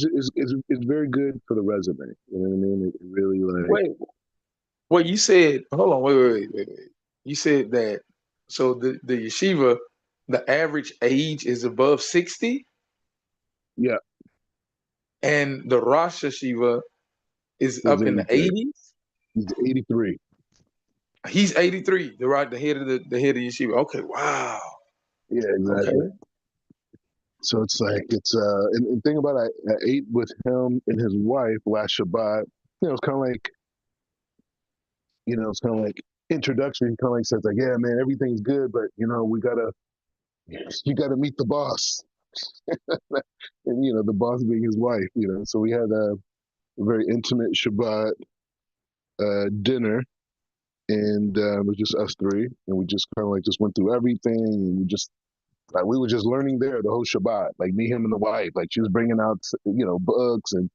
it's very good for the resume. You know what I mean? It really like Wait, well, you said, hold on, wait. You said that, so the yeshiva, the average age is above 60, yeah, and the Rosh Yeshiva is it's up in the 83. 80s. It's 83. He's 83, the head of the head of yeshiva. Okay, wow. Yeah, exactly. Okay. So it's like it's and thing about it, I ate with him and his wife last Shabbat. It's kind of like it's kind of like introduction. He kind of like says like, yeah, man, everything's good, but we gotta you gotta meet the boss, and the boss being his wife. So we had a very intimate Shabbat dinner, and it was just us three, and we just kind of like just went through everything, and we were just learning there the whole Shabbat, like me, him, and the wife. Like she was bringing out books and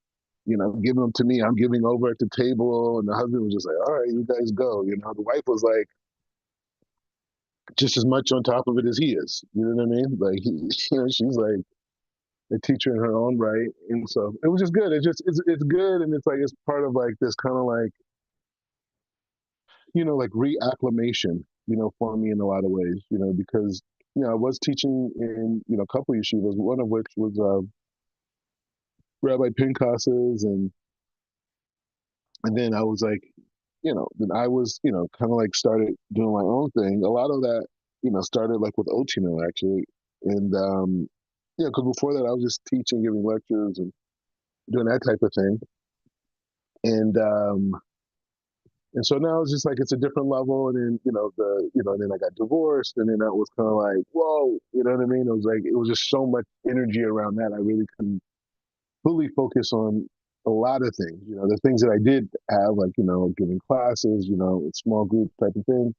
giving them to me. I'm giving over at the table, and the husband was just like, "All right, you guys go." The wife was like just as much on top of it as he is. You know what I mean? Like she's like a teacher in her own right, and so it was just good. It's good, and it's like it's part of like this kind of like like reacclimation, for me in a lot of ways, because I was teaching in a couple of yeshivas, one of which was Rabbi Pincas's, and then I was like, then I was kind of like started doing my own thing. A lot of that started like with Otino actually, and because before that I was just teaching, giving lectures, and doing that type of thing, and so now it's just like it's a different level, and then then I got divorced, and then that was kind of like whoa, you know what I mean? It was like it was just so much energy around that I really couldn't fully focus on a lot of things. The things that I did have, like giving classes, small group type of thing,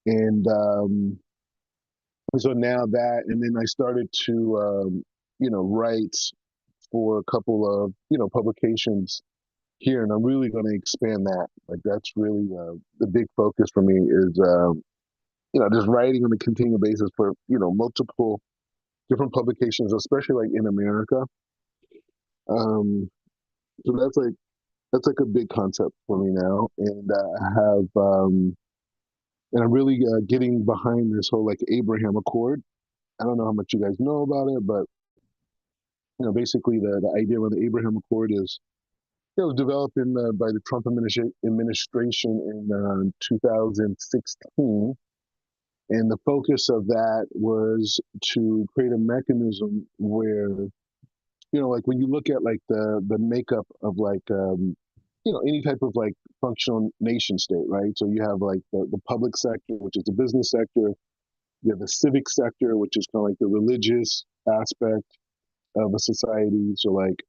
and so now that, and then I started to write for a couple of publications here, and I'm really going to expand that. Like that's really the big focus for me is just writing on a continual basis for multiple different publications, especially like in America. Um, so that's like a big concept for me now, and I have and I'm really getting behind this whole like Abraham Accord. I don't know how much you guys know about it, but basically the idea of the Abraham Accord is it was developed by the Trump administration in 2016, and the focus of that was to create a mechanism where like when you look at like the makeup of like any type of like functional nation state, right? So you have like the public sector, which is the business sector. You have the civic sector, which is kind of like the religious aspect of a society. So like,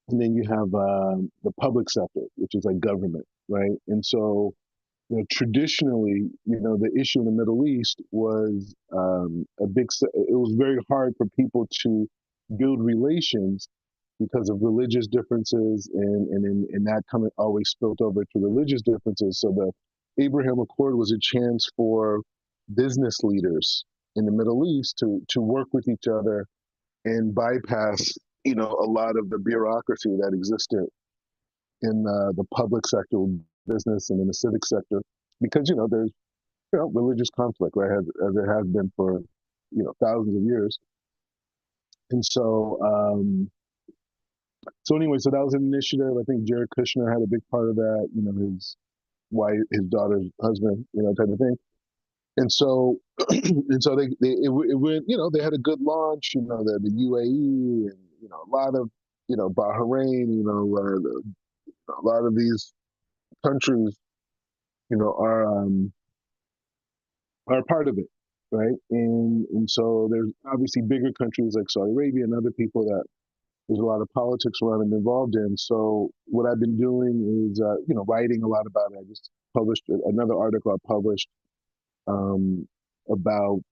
and then you have the public sector, which is like government, right? And so traditionally, the issue in the Middle East was it was very hard for people to build relations because of religious differences, and that coming always spilled over to religious differences. So the Abraham Accord was a chance for business leaders in the Middle East to work with each other and bypass, a lot of the bureaucracy that existed in the public sector business and in the civic sector, because there's religious conflict, right, as there has been for thousands of years. And so anyway, so that was an initiative. I think Jared Kushner had a big part of that. His wife, his daughter's husband, type of thing. And so and so it went. They had a good launch. The UAE, and a lot of Bahrain. A lot of these countries are part of it, right? And so there's obviously bigger countries like Saudi Arabia and other people that there's a lot of politics around and involved in. So what I've been doing is writing a lot about it. I just published another article I published about,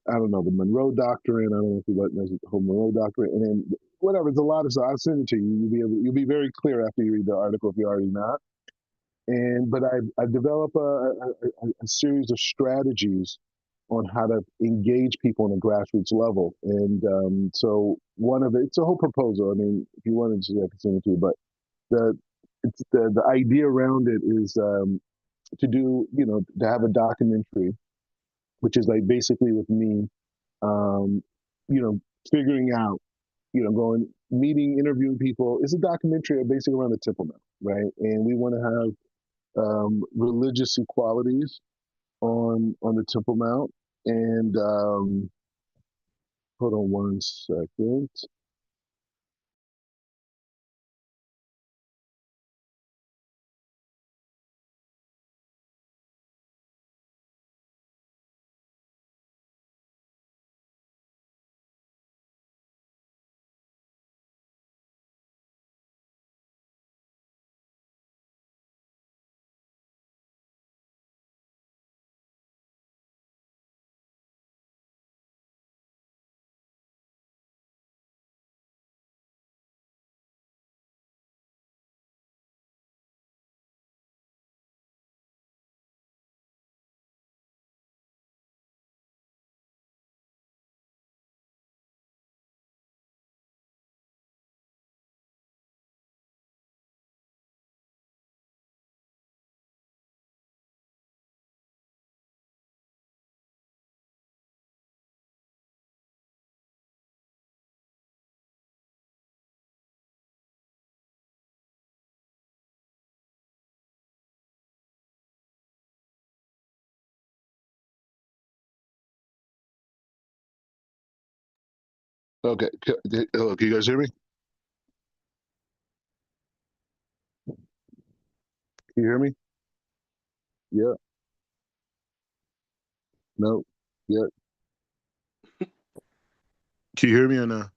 I don't know, the Monroe Doctrine. I don't know if you know the whole Monroe Doctrine, and then whatever. It's a lot of stuff. I'll send it to you. You'll be very clear after you read the article if you're already not. But I develop a series of strategies on how to engage people on a grassroots level. And so one of it, it's a whole proposal. I mean, if you wanted to, I can send it to you. But the the idea around it is to do, to have a documentary, which is like basically with me, um, you know, figuring out, going meeting, interviewing people. It's a documentary basically around the Temple Mount, right? And we want to have religious equalities on the Temple Mount. And hold on one second. Okay, hello, can you guys hear me? Can you hear me? Yeah. No. Yeah. Can you hear me or no?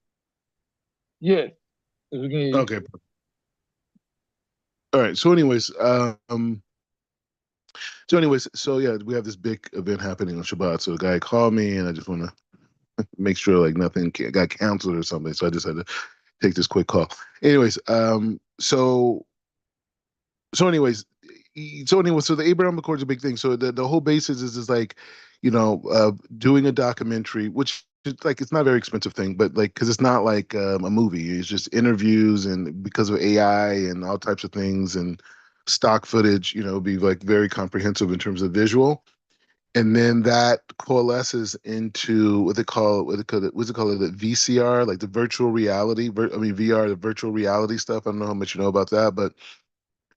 Yeah, we can hear you. Okay. All right. So yeah, we have this big event happening on Shabbat. So a guy called me, and I just want to make sure like nothing got canceled or something. So I just had to take this quick call. Anyways, so the Abraham Accord is a big thing. So the whole basis is like, doing a documentary, which is like it's not a very expensive thing, but like because it's not like a movie, it's just interviews, and because of AI and all types of things and stock footage, be like very comprehensive in terms of visual. And then that coalesces into what's it called, the VCR, like the virtual reality. I mean VR, the virtual reality stuff. I don't know how much you know about that, but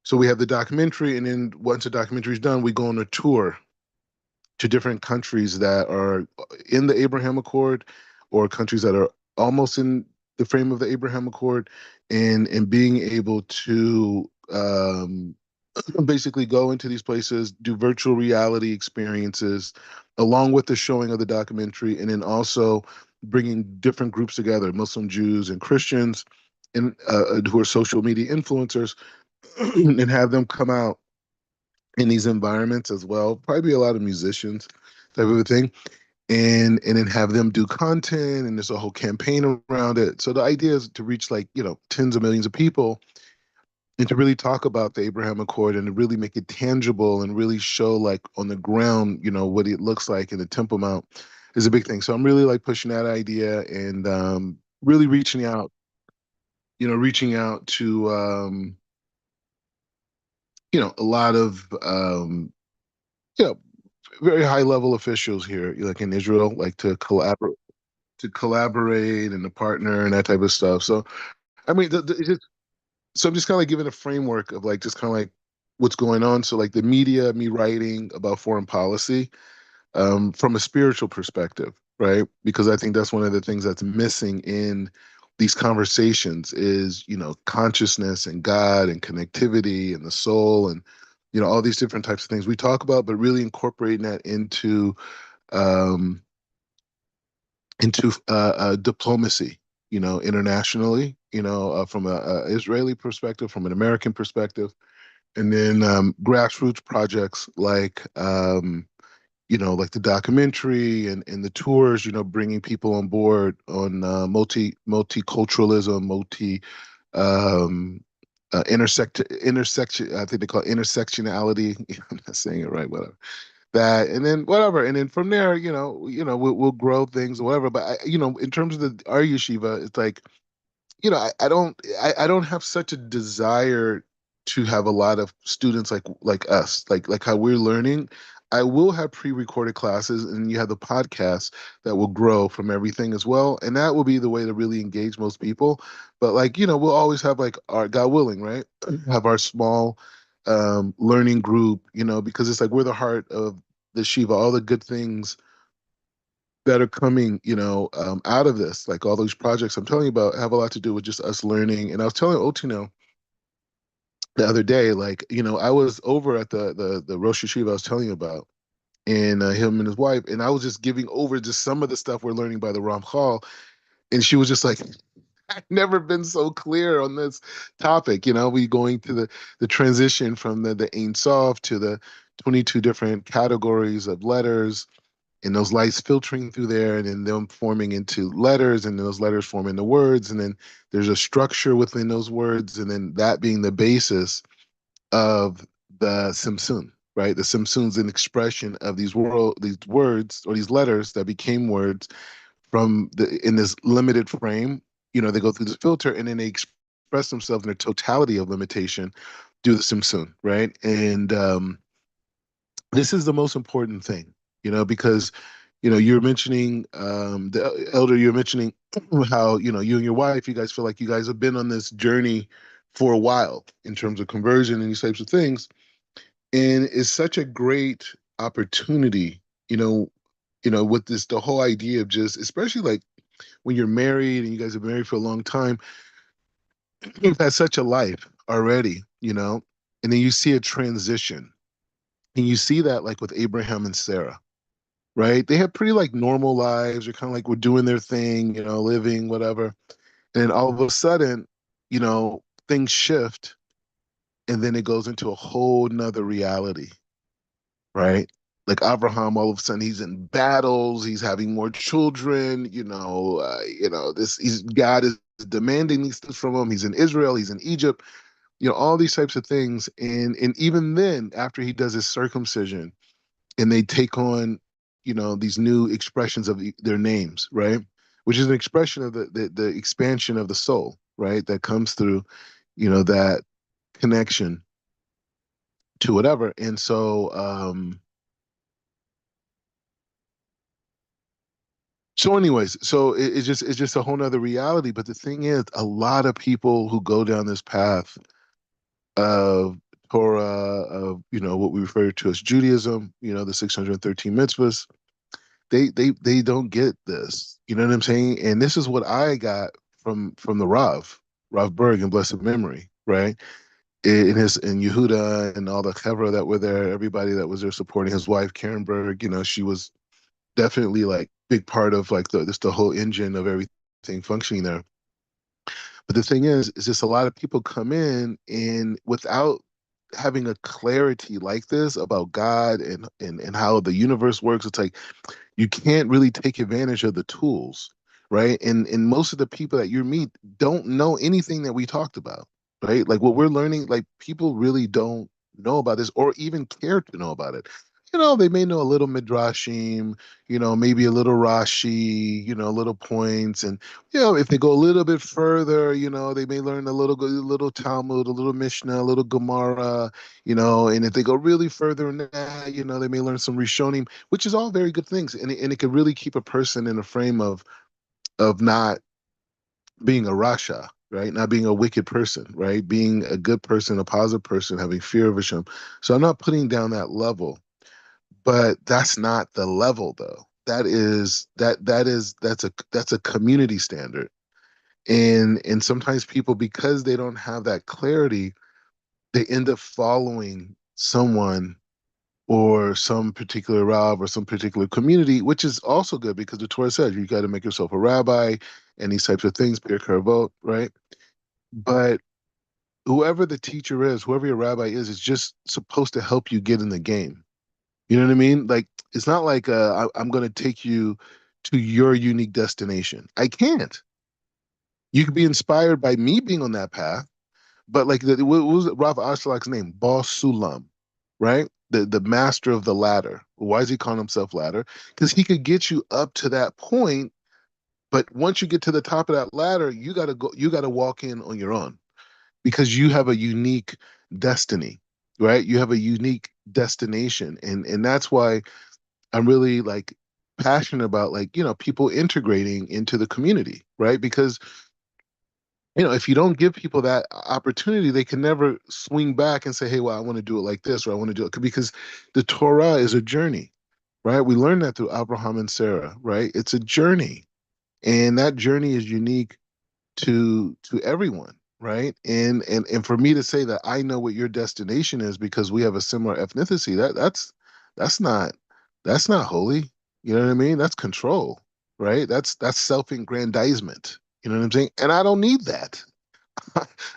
so we have the documentary, and then once the documentary is done, we go on a tour to different countries that are in the Abraham Accord, or countries that are almost in the frame of the Abraham Accord, and being able to basically go into these places, do virtual reality experiences, along with the showing of the documentary, and then also bringing different groups together, Muslim, Jews, and Christians, and who are social media influencers, and have them come out in these environments as well. Probably a lot of musicians, type of a thing, and then have them do content, and there's a whole campaign around it. So the idea is to reach like tens of millions of people, and to really talk about the Abraham Accord, and to really make it tangible, and really show like on the ground, what it looks like in the Temple Mount is a big thing. So I'm really like pushing that idea, and really reaching out to a lot of you know very high level officials here, like in Israel, like to collaborate and to partner and that type of stuff. So I mean, so I'm just kind of like giving a framework of like just kind of like what's going on. So like the media, me writing about foreign policy from a spiritual perspective, right? Because I think that's one of the things that's missing in these conversations is consciousness and God and connectivity and the soul, and all these different types of things we talk about, but really incorporating that um, into diplomacy, internationally, from a Israeli perspective, from an American perspective, and then grassroots projects like the documentary and the tours, bringing people on board on multiculturalism, um, intersection. I think they call it intersectionality. I'm not saying it right, whatever. that, and then whatever, and then from there, we'll grow things or whatever. But in terms of our yeshiva, it's like, I don't have such a desire to have a lot of students like us, like how we're learning. I will have pre-recorded classes, and you have the podcast that will grow from everything as well, and that will be the way to really engage most people. But like, we'll always have like our, God willing, right? Have our small learning group, because it's like we're the heart of the Shiva, all the good things that are coming, out of this, like all those projects I'm telling you about, have a lot to do with just us learning. And I was telling Otino the other day, like, I was over at the Rosh Yeshiva I was telling you about, and him and his wife, and I was just giving over just some of the stuff we're learning by the Ramchal, and she was just like, I've never been so clear on this topic. We going to the transition from the Ein Sof to the 22 different categories of letters, and those lights filtering through there, and then them forming into letters, and those letters form into words, and then there's a structure within those words, and then that being the basis of the Simsun, right? The Simsun's an expression of these words or these letters that became words from in this limited frame. They go through this filter, and then they express themselves in their totality of limitation through the Simsun, right? And this is the most important thing, because you're mentioning the elder, you're mentioning how you and your wife, you guys feel like you guys have been on this journey for a while in terms of conversion and these types of things, and it's such a great opportunity, with this the whole idea of just, especially like when you're married and you guys have been married for a long time, you've had such a life already, and then you see a transition, and you see that like with Abraham and Sarah, right? They have pretty like normal lives. They're kind of like we're doing their thing, living, whatever. And then all of a sudden, things shift, and then it goes into a whole nother reality, right? Like Abraham, all of a sudden he's in battles, he's having more children, this he's God is demanding these things from him. He's in Israel, he's in Egypt, all these types of things. And even then, after he does his circumcision, and they take on these new expressions of their names, right, which is an expression of the expansion of the soul, right, that comes through that connection to whatever. And so anyways, so it's just a whole nother reality. But the thing is, a lot of people who go down this path of Torah, of what we refer to as Judaism, the 613 mitzvahs, they don't get this. You know what I'm saying? And this is what I got from the Rav Berg in blessed memory, right? In Yehuda and all the chevra that were there, everybody that was there supporting his wife, Karen Berg, she was definitely like big part of like the whole engine of everything functioning there. But the thing is just a lot of people come in and without having a clarity like this about God and how the universe works, it's like you can't really take advantage of the tools, right? And most of the people that you meet don't know anything that we talked about, right? Like what we're learning, like people really don't know about this or even care to know about it. They may know a little midrashim, maybe a little Rashi, little points, and if they go a little bit further, they may learn a little Talmud, a little Mishnah, a little Gemara, and if they go really further in that, they may learn some Rishonim, which is all very good things, and it could really keep a person in a frame of not being a rasha, right? Not being a wicked person, right? Being a good person, a positive person, having fear of Hashem. So I'm not putting down that level, but that's not the level though. That's a community standard. And sometimes people, because they don't have that clarity, they end up following someone or some particular Rav or some particular community, which is also good because the Torah says you got to make yourself a rabbi and these types of things, Pierre Carvot, right? But whoever the teacher is, whoever your rabbi is just supposed to help you get in the game. You know what I mean? Like, it's not like I'm going to take you to your unique destination. I can't. You could be inspired by me being on that path, but like, what was Rav Ashlak's name? Bal Sulam, right? the master of the ladder. Why is he calling himself ladder? Because he could get you up to that point, but once you get to the top of that ladder, you gotta walk in on your own because you have a unique destiny, right? You have a unique destination. And that's why I'm really like passionate about like, people integrating into the community, right? Because if you don't give people that opportunity, they can never swing back and say, hey, well, I want to do it like this, or I want to do it because the Torah is a journey, right? We learned that through Abraham and Sarah, right? It's a journey. And that journey is unique to everyone, right? And for me to say that I know what your destination is because we have a similar ethnicity, that's not that's not holy. You know what I mean? That's control, right? That's self-aggrandizement. You know what I'm saying? And I don't need that.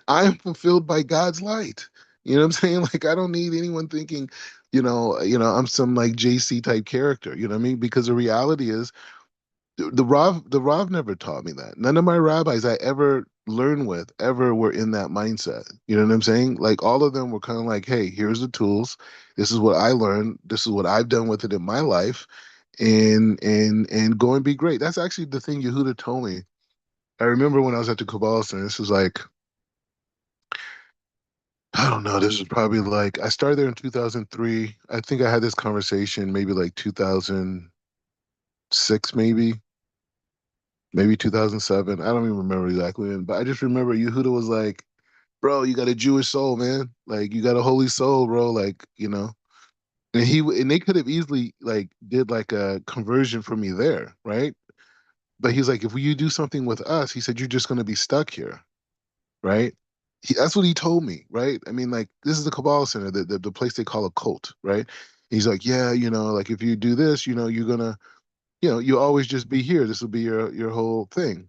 I am fulfilled by God's light. You know what I'm saying? Like I don't need anyone thinking, I'm some like JC type character. You know what I mean? Because the reality is the Rav never taught me that. None of my rabbis I ever learned with ever were in that mindset. You know what I'm saying? Like all of them were kind of like, hey, here's the tools. This is what I learned. This is what I've done with it in my life. And go and be great. That's actually the thing Yehuda told me. I remember when I was at the Kabbalah Center, this was like, I don't know, this was probably like I started there in 2003. I think I had this conversation maybe like 2006, maybe 2007. I don't even remember exactly when, but I just remember Yehuda was like, "Bro, you got a Jewish soul, man. Like you got a holy soul, bro. Like And they could have easily like did like a conversion for me there, right? But he's like, if you do something with us, he said you're just gonna be stuck here, right? That's what he told me, right? I mean, like this is the Kabbalah Center, the place they call a cult, right? He's like, yeah, like if you do this, you're gonna, you always just be here. This will be your whole thing.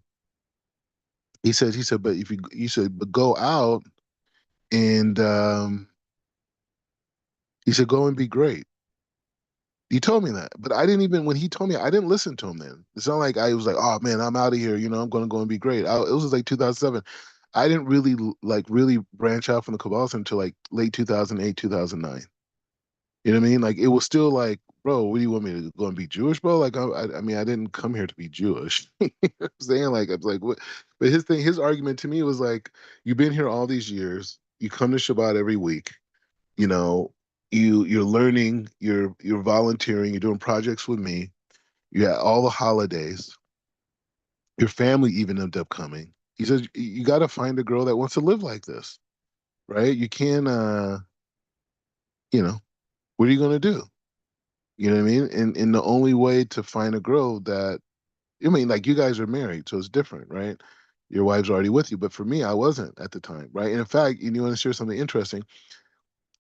He said, but if you said, but go out and he said, go and be great. He told me that, but I didn't even when he told me, I didn't listen to him. Then it's not like I was like, oh man, I'm out of here. I'm going to go and be great. It was like 2007. I didn't really like really branch out from the Kabbalah until like late 2008, 2009. You know what I mean? Like it was still like, bro, what do you want me to go and be Jewish, bro? Like I mean, I didn't come here to be Jewish. You know what I'm saying? Like I was like, what? But his argument to me was like, you've been here all these years. You come to Shabbat every week. You know, you're learning. You're volunteering. You're doing projects with me. You had all the holidays. Your family even ended up coming. He says you got to find a girl that wants to live like this, right? You can't. You know, what are you gonna do? You know what I mean? And the only way to find a girl that I mean, like you guys are married, so it's different, right? Your wife's already with you, but for me, I wasn't at the time, right? And in fact, you want to share something interesting?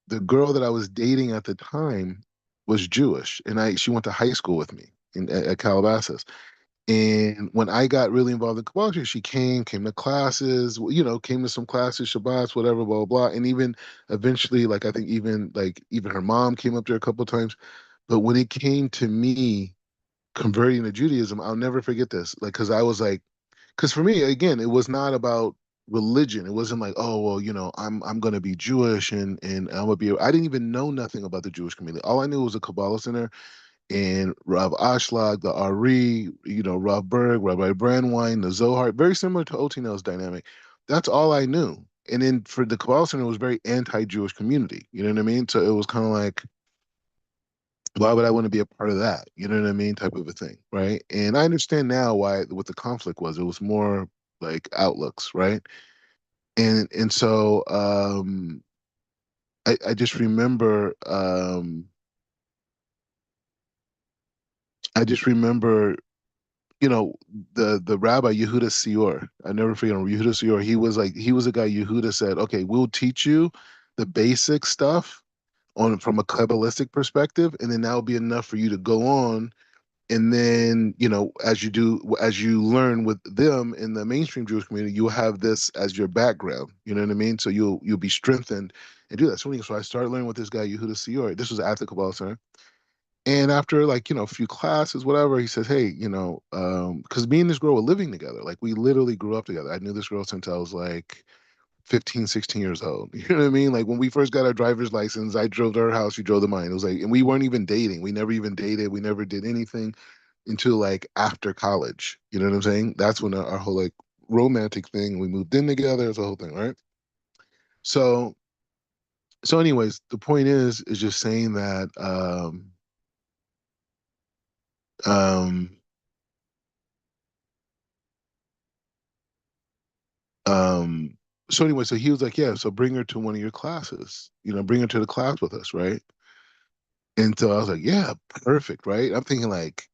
The girl that I was dating at the time was Jewish, and I she went to high school with me at Calabasas. And when I got really involved in Kabbalah, she came to classes, came to some classes, Shabbats, whatever, blah, blah, blah. And even eventually, like I think even her mom came up there a couple of times. But when it came to me converting to Judaism, I'll never forget this. Like, because I was like, because for me, again, it was not about religion. It wasn't like, oh well, I'm gonna be Jewish and I'm gonna be. I didn't even know nothing about the Jewish community. All I knew was a Kabbalah Center and Rav Ashlag, the Ari, Rav Berg, Rabbi Brandwein, the Zohar, very similar to Otinel's dynamic. That's all I knew. And then for the Kabbalah Center, it was very anti-Jewish community. You know what I mean? So it was kind of like, why would I want to be a part of that? You know what I mean? Type of a thing, right? And I understand now why what the conflict was. It was more like outlooks, right? And so I just remember I just remember you know, the rabbi Yehuda Sior. I never forget him. Yehuda Sior. He was a guy Yehuda said, okay, we'll teach you the basic stuff on from a Kabbalistic perspective, and then that'll be enough for you to go on. And then, as you learn with them in the mainstream Jewish community, you'll have this as your background. You know what I mean? So you'll be strengthened and do that. So I started learning with this guy Yehuda Sior. This was at the Kabbalah Center. And after like, a few classes, whatever, he says, hey, because me and this girl were living together. Like we literally grew up together. I knew this girl since I was like 15, 16 years old. You know what I mean? Like when we first got our driver's license, I drove to her house, she drove to mine. It was like, and we weren't even dating. We never even dated. We never did anything until like after college. You know what I'm saying? That's when our whole like romantic thing, we moved in together, it's the whole thing, right? So, so anyways, the point is just saying that, um, um, so anyway, so he was like, yeah, so bring her to one of your classes, bring her to the class with us, right? And so I was like, yeah, perfect, right? I'm thinking like,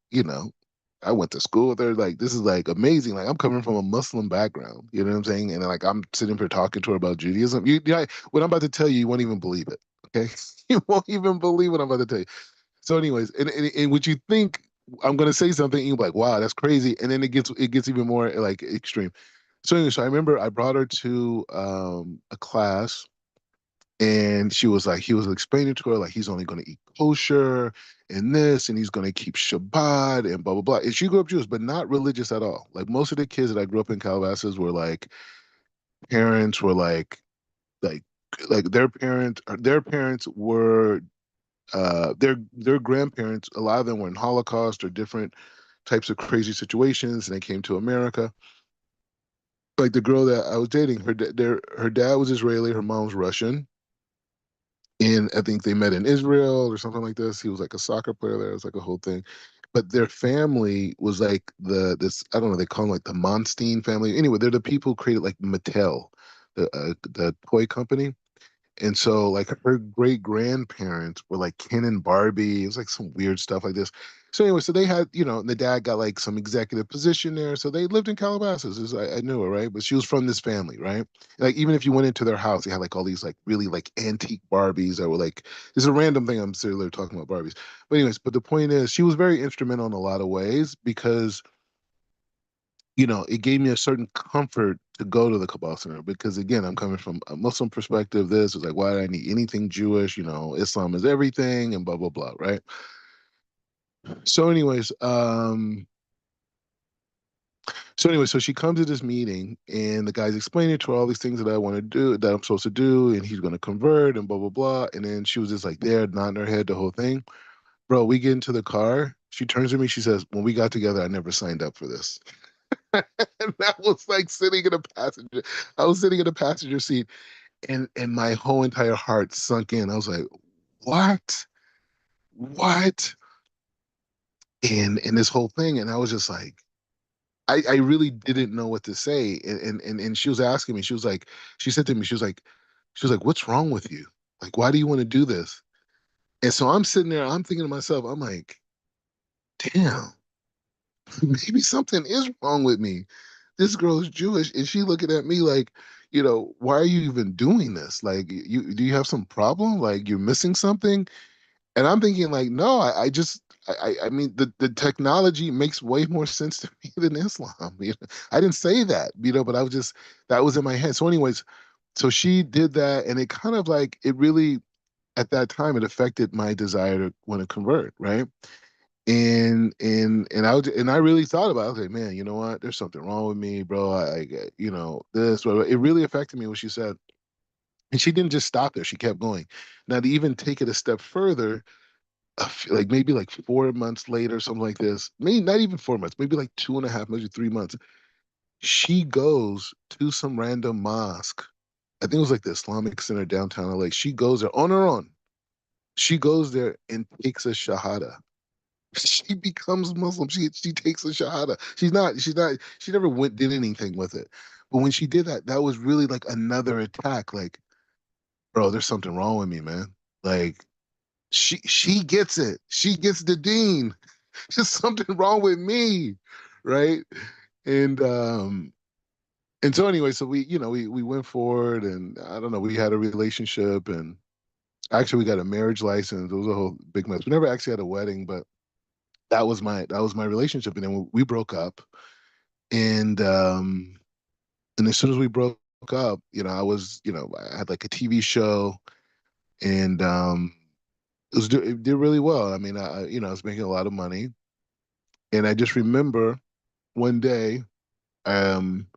I went to school with her. Like, this is like amazing. Like, I'm coming from a Muslim background. You know what I'm saying? And like, I'm sitting here talking to her about Judaism. What I'm about to tell you, you won't even believe it. Okay, you won't even believe what I'm about to tell you. So, anyways, and what you think I'm gonna say something, you're like, wow, that's crazy. And then it gets even more like extreme. So, anyway, so I remember I brought her to a class and he was explaining to her like he's only going to eat kosher and this, and he's going to keep Shabbat and blah blah blah. And she grew up Jewish, but not religious at all. Like most of the kids that I grew up in Calabasas were like parents were like like their parents were their grandparents. A lot of them were in Holocaust or different types of crazy situations, and they came to America. Like the girl that I was dating, her dad was Israeli, her mom's Russian, and I think they met in Israel or something like this. He was like a soccer player there. It was like a whole thing. But their family was like this, I don't know, they call them like the Monstein family. Anyway, they're the people who created like Mattel, the toy company. And so like her great grandparents were like Ken and Barbie. It was like some weird stuff like this. So anyway, so they had, and the dad got like some executive position there. So they lived in Calabasas. I knew her, right? But she was from this family, right? Like even if you went into their house, they had like all these like really like antique Barbies that were like, this is a random thing I'm serially talking about Barbies. But anyways, but the point is she was very instrumental in a lot of ways because it gave me a certain comfort to go to the Kabbalah Center because again, I'm coming from a Muslim perspective. This was like, why do I need anything Jewish? Islam is everything and blah blah blah, right? So, anyways, so she comes to this meeting and the guy's explaining to her all these things that I want to do, that I'm supposed to do, and he's going to convert and blah blah blah. And then she was just like there, nodding her head the whole thing. Bro, we get into the car. She turns to me. She says, "When we got together, I never signed up for this." And I was like sitting in a passenger. I was sitting in a passenger seat, and my whole entire heart sunk in. I was like, "What? What?" And this whole thing, and I was just like, I really didn't know what to say. And she was asking me. She said to me, she was like, "What's wrong with you? Like, why do you want to do this?" And so I'm sitting there. I'm thinking to myself, I'm like, "Damn, maybe something is wrong with me. This girl is Jewish, and she looking at me like, why are you even doing this? Like, do you have some problem? Like, you're missing something?" And I'm thinking like, no, I just, I mean, the technology makes way more sense to me than Islam. I didn't say that, but I was just that was in my head. So, anyways, so she did that, and it kind of like it really at that time it affected my desire to want to convert, right? And I really thought about it. I was like, man, you know what? There's something wrong with me, bro. This, but it really affected me what she said. And she didn't just stop there. She kept going. Now, to even take it a step further, like maybe like 4 months later, something like this, maybe not even 4 months, maybe like 2.5, maybe 3 months, she goes to some random mosque. I think it was like the Islamic Center downtown LA. She goes there on her own. She goes there and takes a shahada. She becomes Muslim. She takes a shahada. She never did anything with it. But when she did that, that was really like another attack. Like, bro, there's something wrong with me, man. Like she gets it. She gets the dean. There's something wrong with me, right? And um and so anyway, so we went forward, and I don't know, we had a relationship, and actually we got a marriage license. It was a whole big mess. We never actually had a wedding, but that was my relationship. And then we broke up, and as soon as we broke up, I had like a TV show, and it did really well. I mean, I was making a lot of money, and I just remember one day, um,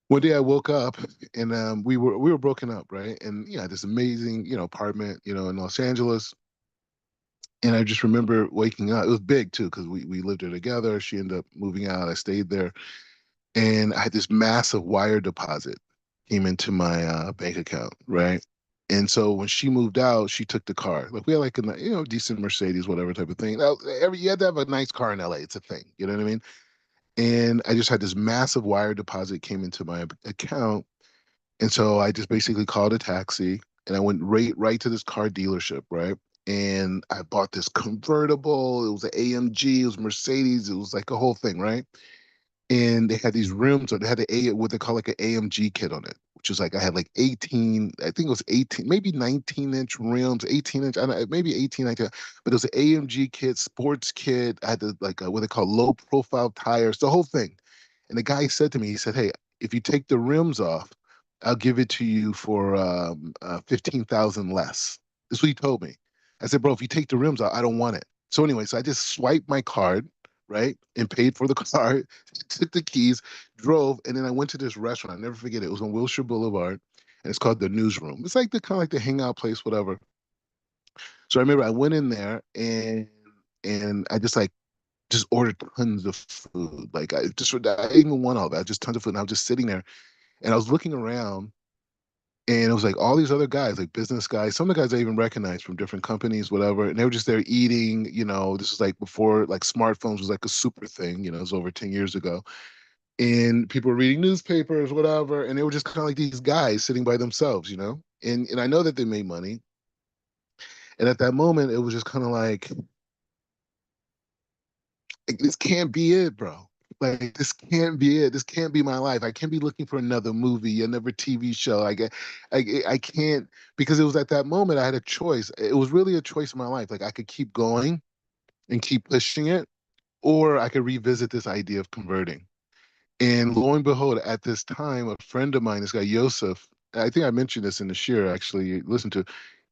One day I woke up and we were broken up, right? And yeah, this amazing, apartment, in Los Angeles. And I just remember waking up. It was big too, because we lived there together. She ended up moving out. I stayed there. And I had this massive wire deposit came into my bank account, right? And so when she moved out, she took the car. Like we had like a decent Mercedes, whatever type of thing. Now, you had to have a nice car in LA. It's a thing, you know what I mean? And I just had this massive wire deposit came into my account, and so I just basically called a taxi and I went right to this car dealership, right? And I bought this convertible. It was an AMG, it was Mercedes, it was like a whole thing, right? And they had these rims, or they had what they call like an AMG kit on it, which is like I had like 18, I think it was 18, maybe 19-inch rims, 18-inch, I don't know, maybe 18, 19, but it was an AMG kit, sports kit. I had the like what they call low profile tires, the whole thing. And the guy said to me, he said, "Hey, if you take the rims off, I'll give it to you for 15,000 less." This is what he told me. I said, "Bro, if you take the rims out, I don't want it." So anyway, so I just swiped my card, right, and paid for the car, took the keys, drove, and then I went to this restaurant. I'll never forget it. It was on Wilshire Boulevard, and it's called the Newsroom. It's like the kind of like the hangout place, whatever. So I remember I went in there and I just ordered tons of food. Like I didn't even want all that, just tons of food. And I was just sitting there and I was looking around and it was like all these other guys, like business guys, some of the guys I even recognized from different companies, whatever. And they were just there eating, this was like before like smartphones was like a super thing, it was over 10 years ago. And people were reading newspapers, whatever, and they were just kind of like these guys sitting by themselves. And I know that they made money. And at that moment, it was just kind of like, this can't be it, bro. Like this can't be it. This can't be my life. I can't be looking for another movie, another TV show. I can't, because it was at that moment I had a choice. It was really a choice in my life. Like I could keep going and keep pushing it, or I could revisit this idea of converting. And lo and behold, at this time, a friend of mine, this guy Yosef, I think I mentioned this in the share actually, listen to,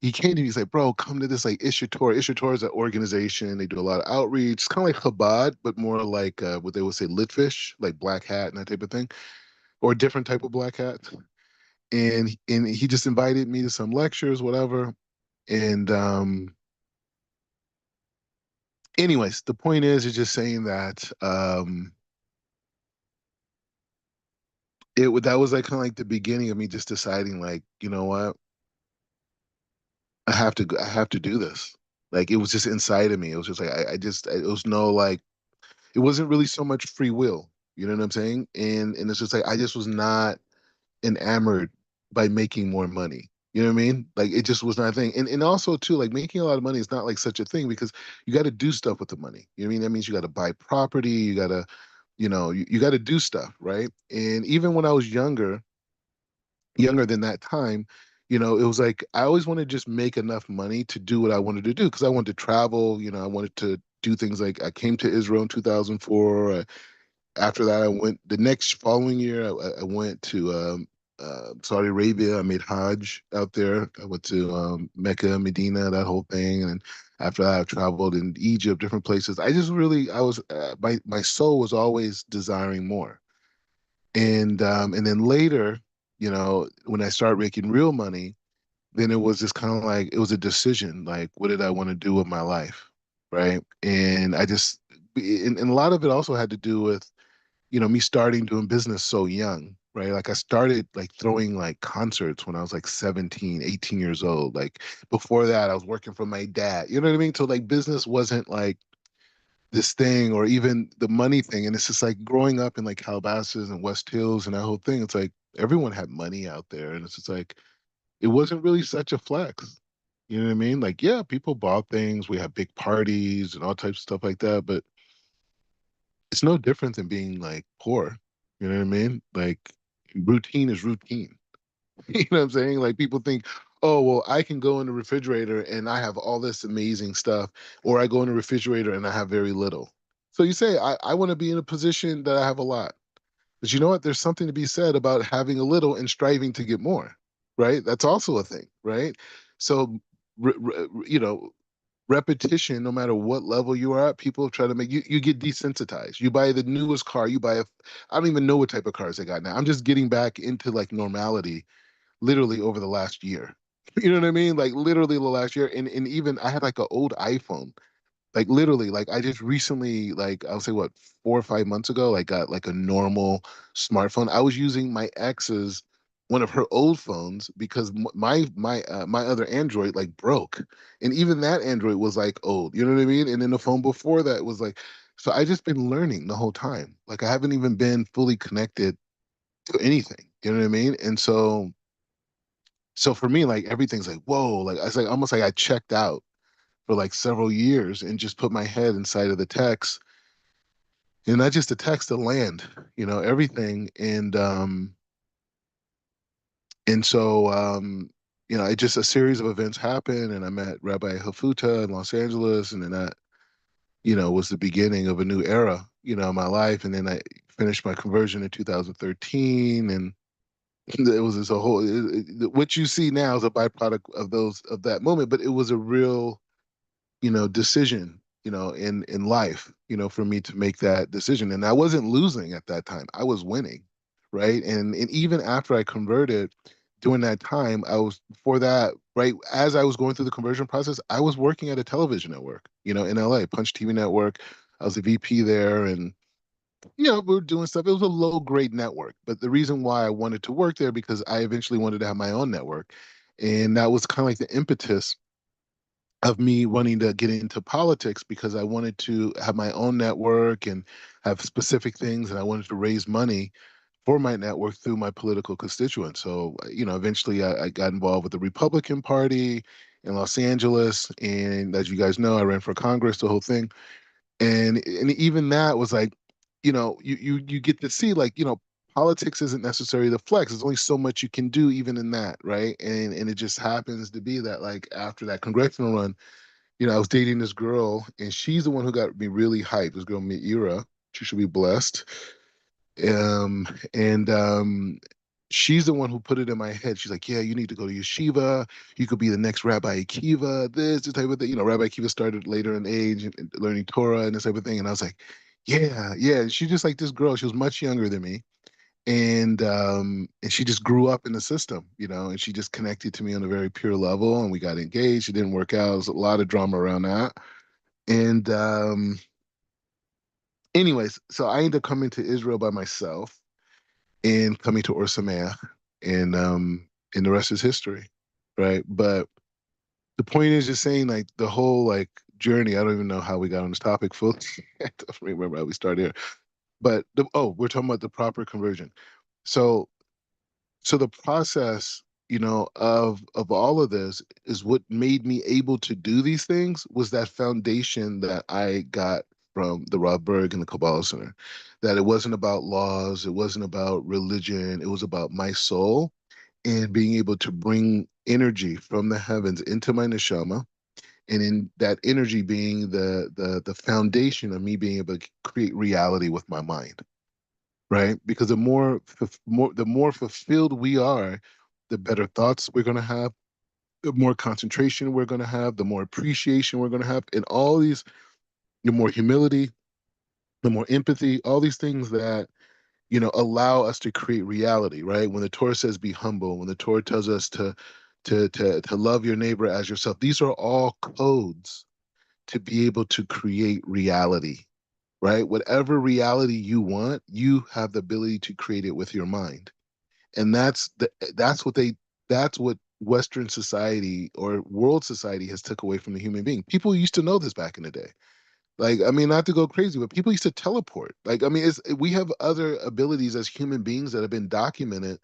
he came to me, he's like, bro, come to this like Ishitor. Ishitor is an organization. They do a lot of outreach. It's kind of like Chabad, but more like what they would say Litvish, like black hat and that type of thing, or a different type of black hat. And he just invited me to some lectures, whatever. And anyways, the point is just saying that that was like kind of like the beginning of me just deciding like, you know what? I have to do this. Like it was just inside of me. It was just like it was no like it wasn't really so much free will. You know what I'm saying? And it's just like I just was not enamored by making more money. You know what I mean? Like it just was not a thing. And also too, like making a lot of money is not like such a thing because you got to do stuff with the money. You know what I mean? That means you got to buy property, you got to, you got to do stuff, right? And even when I was younger than that time, it was like I always wanted to just make enough money to do what I wanted to do because I wanted to travel. I wanted to do things like I came to Israel in 2004. After that, I went the next following year. I went to Saudi Arabia. I made Hajj out there. I went to Mecca, Medina, that whole thing. And after that, I traveled in Egypt, different places. I was, my soul was always desiring more. And then later, when I started making real money, then it was just kind of like it was a decision, like what did I want to do with my life, right? And and a lot of it also had to do with, me starting doing business so young, right? Like I started like throwing like concerts when I was like 17, 18 years old. Like before that, I was working for my dad. You know what I mean? So like business wasn't like this thing or even the money thing. And it's just like growing up in like Calabasas and West Hills and that whole thing. It's like everyone had money out there. And it's just like, it wasn't really such a flex. You know what I mean? Like, yeah, people bought things. We had big parties and all types of stuff like that. But it's no different than being like poor. You know what I mean? Like, routine is routine. You know what I'm saying? Like, people think, oh, well, I can go in the refrigerator and I have all this amazing stuff, or I go in the refrigerator and I have very little. So you say, I want to be in a position that I have a lot. But you know what? There's something to be said about having a little and striving to get more, right? That's also a thing, right? So, you know, repetition, no matter what level you are at, people try to make you, you get desensitized. You buy the newest car, I don't even know what type of cars they got now. I'm just getting back into like normality literally over the last year. You know what I mean? Like literally the last year. And even I had like an old iPhone. Like literally, like I just recently, like I'll say what, 4 or 5 months ago, like got like a normal smartphone. I was using my ex's one of her old phones because my other Android like broke, and even that Android was like old. You know what I mean? And then the phone before that was like, so I just been learning the whole time. Like I haven't even been fully connected to anything. You know what I mean? And so for me, like everything's like whoa, like it's like almost like I checked out for like several years and just put my head inside of the text, and not just the text, the land, everything. And so it just a series of events happened, and I met Rabbi Hafuta in Los Angeles, and then that, was the beginning of a new era, in my life. And then I finished my conversion in 2013, and it was this a whole what you see now is a byproduct of that moment, but it was a real decision, in life, for me to make that decision. And I wasn't losing at that time. I was winning, right? And even after I converted, during that time, I was before that, right, as I was going through the conversion process, I was working at a television network, in LA, Punch TV Network. I was a VP there, and we were doing stuff. It was a low grade network, but the reason why I wanted to work there because I eventually wanted to have my own network, and that was kind of like the impetus of me wanting to get into politics because I wanted to have my own network and have specific things, and I wanted to raise money for my network through my political constituents. So, eventually I got involved with the Republican Party in Los Angeles, and as you guys know, I ran for Congress, the whole thing, and even that was like, you get to see like, politics isn't necessarily the flex. There's only so much you can do even in that, right? And it just happens to be that like after that congressional run, I was dating this girl, and she's the one who got me really hyped. This girl, Meira, she should be blessed. And she's the one who put it in my head. She's like, "Yeah, you need to go to yeshiva. You could be the next Rabbi Akiva. This type of thing." Rabbi Akiva started later in age and learning Torah and this type of thing. And I was like, "Yeah, yeah." She's just like this girl. She was much younger than me, and she just grew up in the system, and she just connected to me on a very pure level, and we got engaged. It didn't work out. There was a lot of drama around that. And anyways, so I ended up coming to Israel by myself and coming to Or Sameach, and the rest is history, right? But the point is just saying like the whole like journey. I don't even know how we got on this topic fully. I don't remember how we started here. But we're talking about the proper conversion. So so the process, of all of this is what made me able to do these things was that foundation that I got from the Rob Berg and the Kabbalah Center. That it wasn't about laws, it wasn't about religion, it was about my soul and being able to bring energy from the heavens into my neshama, and in that energy being the foundation of me being able to create reality with my mind, right? Because the more fulfilled we are, the better thoughts we're going to have, the more concentration we're going to have, the more appreciation we're going to have, and all these, the more humility, the more empathy, all these things that allow us to create reality, right? When the Torah says be humble, when the Torah tells us to love your neighbor as yourself, these are all codes to be able to create reality, right? Whatever reality you want, you have the ability to create it with your mind. And that's what they that's what Western society or world society has took away from the human being. People used to know this back in the day. Like, I mean, not to go crazy, but people used to teleport. Like, I mean, we have other abilities as human beings that have been documented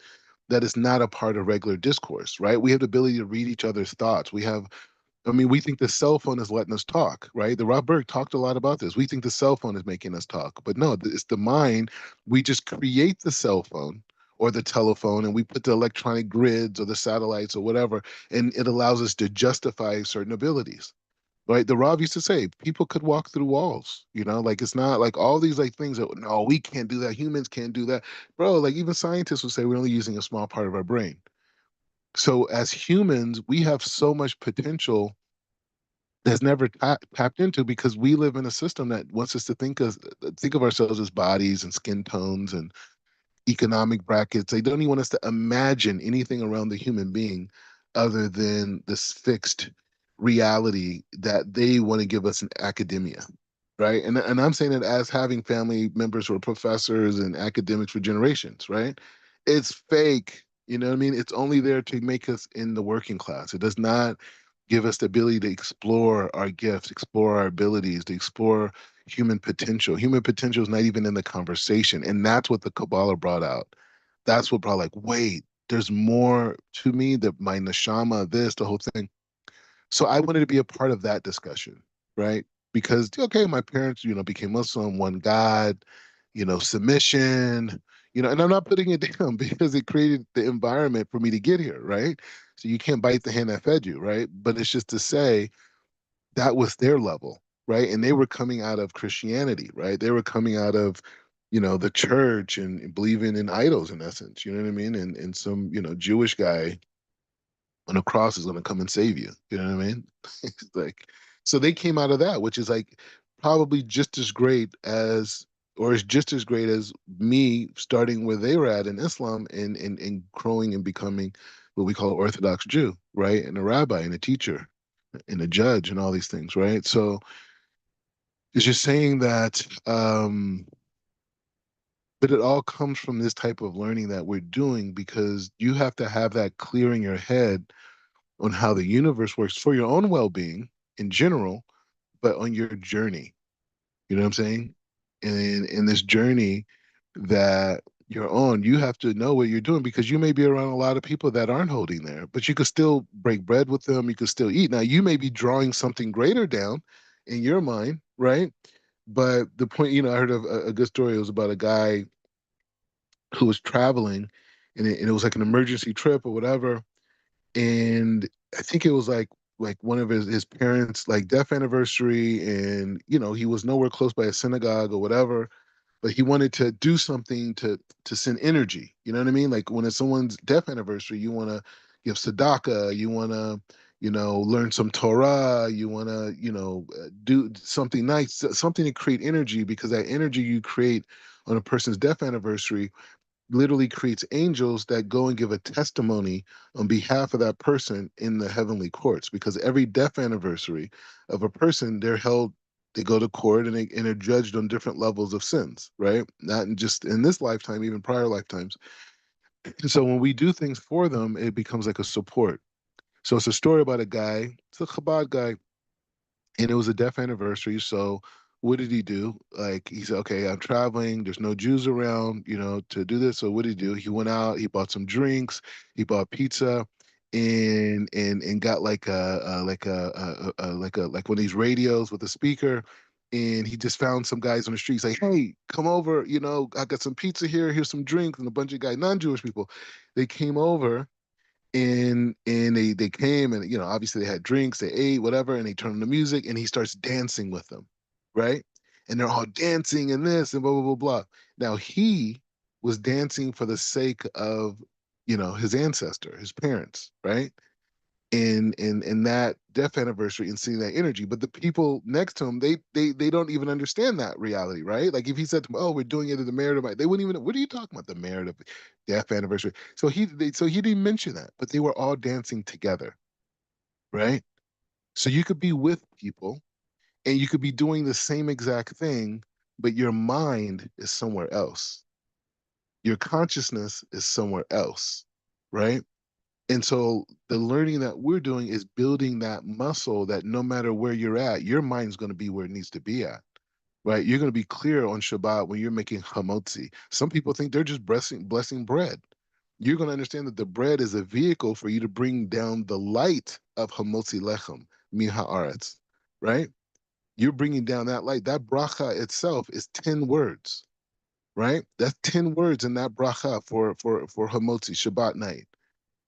that is not a part of regular discourse, right? We have the ability to read each other's thoughts. I mean, we think the cell phone is letting us talk, right? The Rob Berg talked a lot about this. We think the cell phone is making us talk, but no, it's the mind. We just create the cell phone or the telephone, and we put the electronic grids or the satellites or whatever, and it allows us to justify certain abilities. Right, the Rob used to say people could walk through walls. Like it's not like all these like things that no, we can't do that. Humans can't do that, bro. Like even scientists would say we're only using a small part of our brain. So as humans, we have so much potential that's never tapped into because we live in a system that wants us to think of ourselves as bodies and skin tones and economic brackets. They don't even want us to imagine anything around the human being other than this fixed reality that they want to give us in academia, right? And I'm saying it as having family members who are professors and academics for generations, right? It's fake. You know what I mean? It's only there to make us in the working class. It does not give us the ability to explore our gifts, explore our abilities, to explore human potential. Human potential is not even in the conversation. And that's what the Kabbalah brought out. That's what brought, like, wait, there's more to me, that my neshama, this, the whole thing. So I wanted to be a part of that discussion, right? Because, okay, my parents, became Muslim, one God, submission, and I'm not putting it down because it created the environment for me to get here, right? So you can't bite the hand that fed you, right? But it's just to say that was their level, right? And they were coming out of Christianity, right? They were coming out of, the church and believing in idols in essence, you know what I mean? And some, Jewish guy on a cross is going to come and save you. You know what I mean? It's like, so they came out of that, which is like probably just as great as, or is just as great as me starting where they were at in Islam and growing and becoming what we call an Orthodox Jew, right? And a rabbi and a teacher and a judge and all these things, right? So it's just saying that, but it all comes from this type of learning that we're doing because you have to have that clear in your head on how the universe works for your own well-being in general, but on your journey. You know what I'm saying? And in this journey that you're on, you have to know what you're doing because you may be around a lot of people that aren't holding there, but you could still break bread with them. You could still eat. Now, you may be drawing something greater down in your mind, right? But the point, I heard of a good story. It was about a guy who was traveling and it was like an emergency trip or whatever, and I think it was like one of his parents' like death anniversary, and he was nowhere close by a synagogue or whatever, but he wanted to do something to send energy. You know what I mean? Like when it's someone's death anniversary, you want to give tzedakah, you want to learn some Torah, you want to do something nice, something to create energy because that energy you create on a person's death anniversary literally creates angels that go and give a testimony on behalf of that person in the heavenly courts because every death anniversary of a person they go to court and they're judged on different levels of sins, right? Not just in this lifetime, even prior lifetimes. And so when we do things for them, it becomes like a support. So it's a story about a guy, it's a Chabad guy, and it was a death anniversary. So what did he do? Like he said, okay, I'm traveling. There's no Jews around, to do this. So what did he do? He went out. He bought some drinks. He bought pizza, and got like like one of these radios with a speaker. And he just found some guys on the streets like, hey, come over. I got some pizza here. Here's some drinks. And a bunch of guys, non-Jewish people, they came over and they came and obviously they had drinks, they ate whatever, and they turned on the music and he starts dancing with them, right? And they're all dancing and this and blah blah blah blah. Now he was dancing for the sake of his ancestor, his parents, right? In that death anniversary and seeing that energy. But the people next to him, they don't even understand that reality, right? Like if he said to them, "Oh, we're doing it in the merit of my," they wouldn't even. What are you talking about? The merit of death anniversary. So he didn't mention that, but they were all dancing together, right? So you could be with people and you could be doing the same exact thing, but your mind is somewhere else. Your consciousness is somewhere else, right? And so the learning that we're doing is building that muscle that no matter where you're at, your mind's going to be where it needs to be at, right? You're going to be clear on Shabbat when you're making hamotzi. Some people think they're just blessing bread. You're going to understand that the bread is a vehicle for you to bring down the light of hamotzi lechem, min haaretz, right? You're bringing down that light. That bracha itself is 10 words, right? That's 10 words in that bracha for hamotzi, Shabbat night,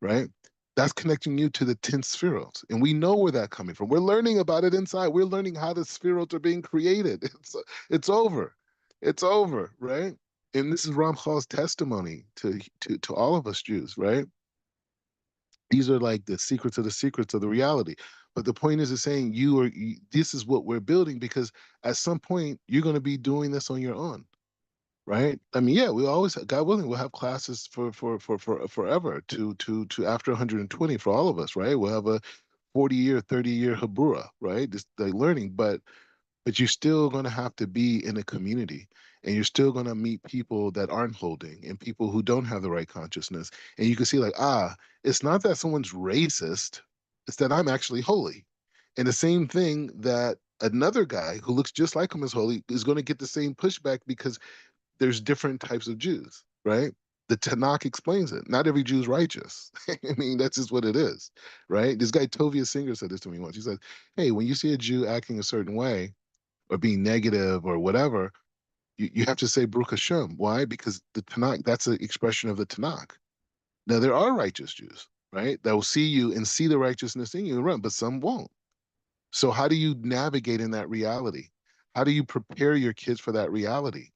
right? That's connecting you to the 10 spheroids. And we know where that's coming from. We're learning about it inside. We're learning how the spheroids are being created. It's over. It's over, right? And this is Ramchal's testimony to all of us Jews, right? These are like the secrets of the reality. But the point is saying this is what we're building, because at some point you're going to be doing this on your own, right? I mean, yeah, we always, God willing, we'll have classes for forever to after 120 for all of us, right? We'll have a 40-year, 30-year Habura, right? Just like learning, but you're still going to have to be in a community, and you're still going to meet people that aren't holding and people who don't have the right consciousness. And you can see, like, it's not that someone's racist, it's that I'm actually holy. And the same thing that another guy who looks just like him is holy is going to get the same pushback, because there's different types of Jews, right? The Tanakh explains it. Not every Jew is righteous. I mean, that's just what it is, right? This guy Tovia Singer said this to me once. He said, "Hey, when you see a Jew acting a certain way or being negative or whatever, you have to say Baruch Hashem." Why? Because the Tanakh, that's an expression of the Tanakh. Now, there are righteous Jews, right, that will see you and see the righteousness in you and run, but some won't. So how do you navigate in that reality? How do you prepare your kids for that reality?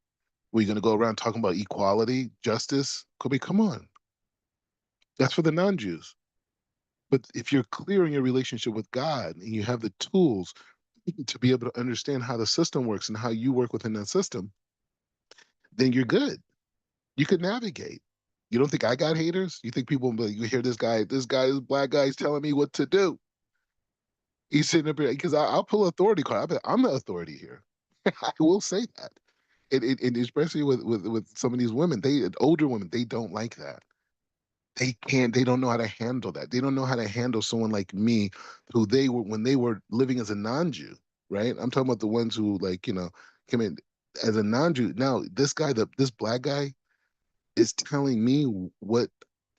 We're going to go around talking about equality, justice. Kobe, come on. That's for the non-Jews. But if you're clear in your relationship with God and you have the tools to be able to understand how the system works and how you work within that system, then you're good. You could navigate. You don't think I got haters? You think people will be like, you hear this guy, this black guy is telling me what to do. He's sitting up here, because I'll pull authority card. I'm the authority here. I will say that. And especially with some of these women, older women, they don't like that. They don't know how to handle that. They don't know how to handle someone like me, who they were when they were living as a non-Jew, right? I'm talking about the ones who, like, came in as a non-Jew. Now, this black guy is telling me what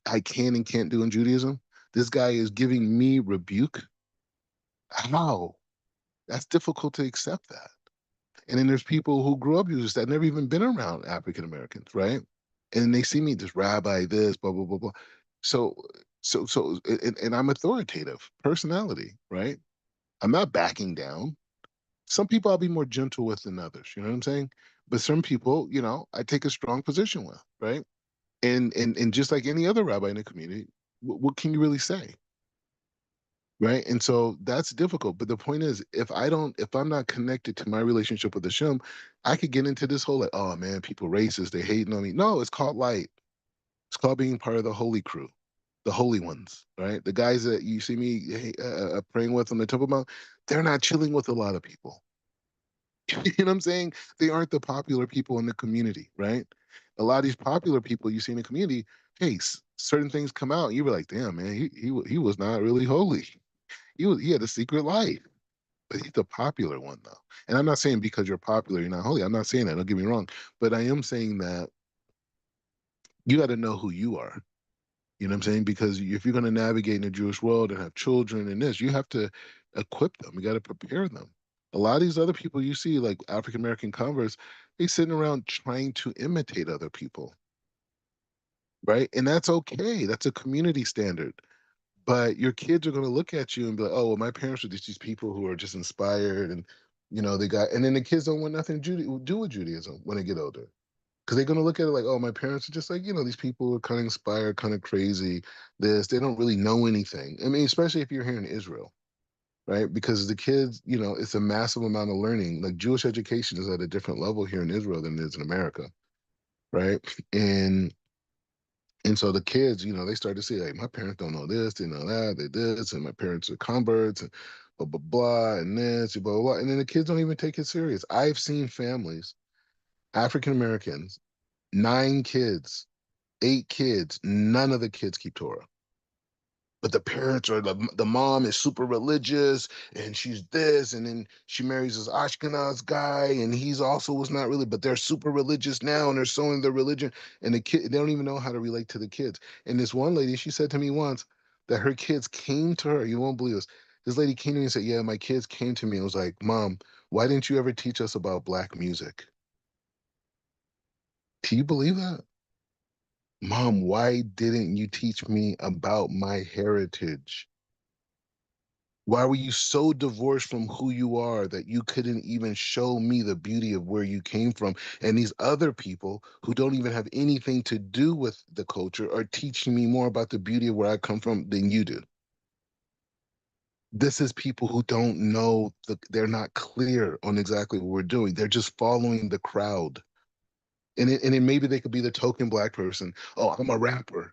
I can and can't do in Judaism. This guy is giving me rebuke. How? That's difficult to accept that. And then there's people who grew up Jews that never even been around African Americans, right? And they see me, this rabbi, this, blah, blah, blah, blah. So, and I'm authoritative personality, right? I'm not backing down. Some people I'll be more gentle with than others, you know what I'm saying? But some people, I take a strong position with, right? And just like any other rabbi in the community, what can you really say? Right. And so that's difficult. But the point is, if I'm not connected to my relationship with Hashem, I could get into this whole, like, oh man, people racist, they hating on me. No, it's called light. It's called being part of the holy crew, the holy ones, right? The guys that you see me praying with on the Temple Mount, they're not chilling with a lot of people. You know what I'm saying? They aren't the popular people in the community, right? A lot of these popular people you see in the community, hey, certain things come out, and you were like, damn, man, he was not really holy. He had a secret life, but he's the popular one though. And I'm not saying because you're popular, you're not holy. I'm not saying that. Don't get me wrong. But I am saying that you got to know who you are. You know what I'm saying? Because if you're going to navigate in the Jewish world and have children and this, you have to equip them. You got to prepare them. A lot of these other people you see, like African American converts, they sitting around trying to imitate other people, right? And that's okay. That's a community standard. But your kids are going to look at you and be like, "Oh, well, my parents were just these people who are just inspired, and they got." And then the kids don't want nothing to do with Judaism when they get older, because they're going to look at it like, "Oh, my parents are just like these people are kind of inspired, kind of crazy. They don't really know anything." I mean, especially if you're here in Israel, right? Because the kids, it's a massive amount of learning. Like Jewish education is at a different level here in Israel than it is in America, right? And and so the kids, they start to see, like, my parents don't know this, they know that, they this, and my parents are converts, and blah, blah, blah, and this, blah, blah, blah. And then the kids don't even take it serious. I've seen families, African Americans, 9 kids, 8 kids, none of the kids keep Torah. But the parents or the mom is super religious and she's this, and then she marries this Ashkenaz guy and he's also was not really, but they're super religious now and they're showing their religion, and the kid, they don't even know how to relate to the kids. And this one lady, she said to me once that her kids came to her. You won't believe this lady came to me and said, yeah, my kids came to me and was like, Mom, why didn't you ever teach us about black music? Do you believe that? Mom, why didn't you teach me about my heritage? Why were you so divorced from who you are that you couldn't even show me the beauty of where you came from? And these other people who don't even have anything to do with the culture are teaching me more about the beauty of where I come from than you do. This is people who don't know, they're not clear on exactly what we're doing. They're just following the crowd. And maybe they could be the token black person. Oh, I'm a rapper.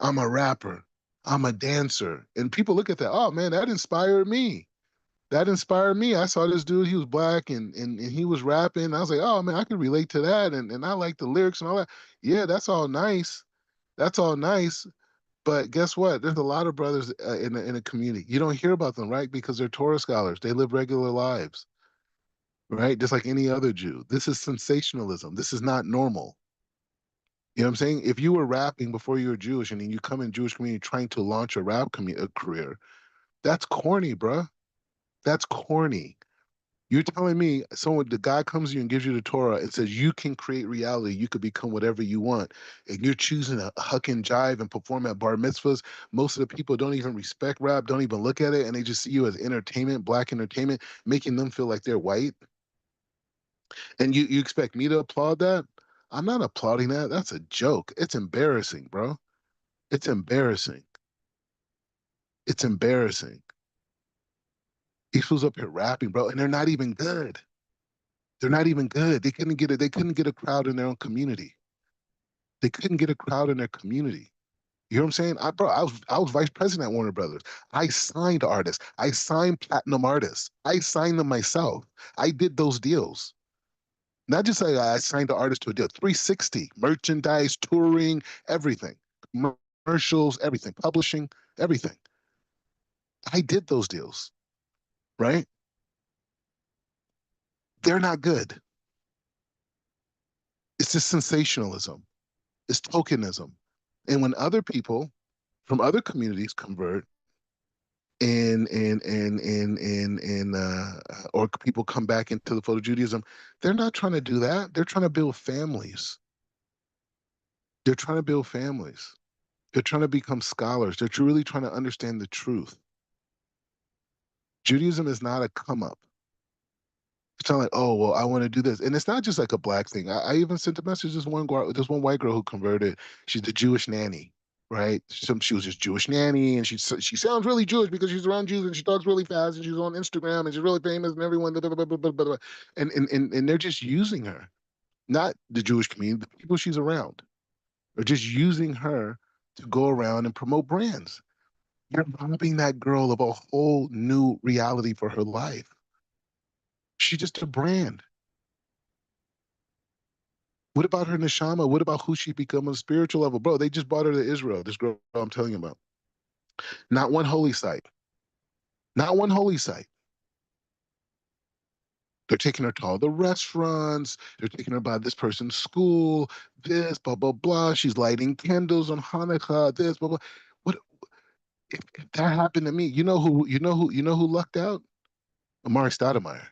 I'm a rapper. I'm a dancer. And people look at that. Oh man, that inspired me. That inspired me. I saw this dude, he was black and he was rapping. I was like, oh man, I can relate to that. And I like the lyrics and all that. Yeah, that's all nice. That's all nice. But guess what? There's a lot of brothers in a community. You don't hear about them, right? Because they're Torah scholars. They live regular lives, right? Just like any other Jew. This is sensationalism. This is not normal. You know what I'm saying? If you were rapping before you were Jewish and then you come in Jewish community trying to launch a a career, that's corny, bruh. That's corny. You're telling me the guy comes to you and gives you the Torah and says you can create reality, you could become whatever you want, and you're choosing to huck and jive and perform at bar mitzvahs. Most of the people don't even respect rap, don't even look at it, and they just see you as entertainment, black entertainment, making them feel like they're white. And you expect me to applaud that? I'm not applauding that. That's a joke. It's embarrassing, bro. It's embarrassing. It's embarrassing. These fools up here rapping, bro, and they're not even good. They're not even good. They couldn't get it. They couldn't get a crowd in their own community. They couldn't get a crowd in their community. You know what I'm saying? I was vice president at Warner Brothers. I signed artists. I signed platinum artists. I signed them myself. I did those deals. Not just like I signed the artist to a deal. 360, merchandise, touring, everything, commercials, everything, publishing, everything. I did those deals, right? They're not good. It's just sensationalism. It's tokenism. And when other people from other communities convert and or people come back into the fold of Judaism, they're not trying to do that. They're trying to build families. They're trying to build families. They're trying to become scholars. They're really trying to understand the truth. Judaism is not a come up. It's not like, oh, well, I want to do this. And it's not just like a black thing. I even sent a message to this one white girl who converted. She's the Jewish nanny, right? She was just Jewish nanny, and she sounds really Jewish because she's around Jews and she talks really fast and she's on Instagram and she's really famous and everyone, blah, blah, blah, blah, blah, blah, blah. And they're just using her, not the Jewish community, the people she's around are just using her to go around and promote brands. You're robbing that girl of a whole new reality for her life. She's just a brand. What about her neshama? What about who she become on a spiritual level? Bro, they just brought her to Israel, this girl I'm telling you about. Not one holy site. Not one holy site. They're taking her to all the restaurants. They're taking her by this person's school, this, blah, blah, blah. She's lighting candles on Hanukkah, this, blah, blah. What if that happened to me? You know who lucked out? Amari Stoudemire.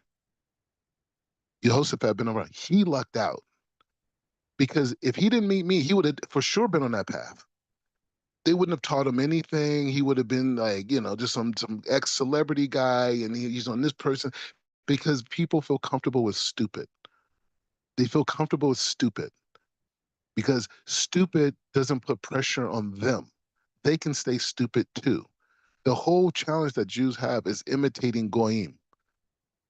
Yehoshaphat ben Amari. He lucked out. Because if he didn't meet me, he would have for sure been on that path. They wouldn't have taught him anything. He would have been like, just some ex-celebrity guy, and he's on this person because people feel comfortable with stupid. They feel comfortable with stupid because stupid doesn't put pressure on them. They can stay stupid too. The whole challenge that Jews have is imitating goyim.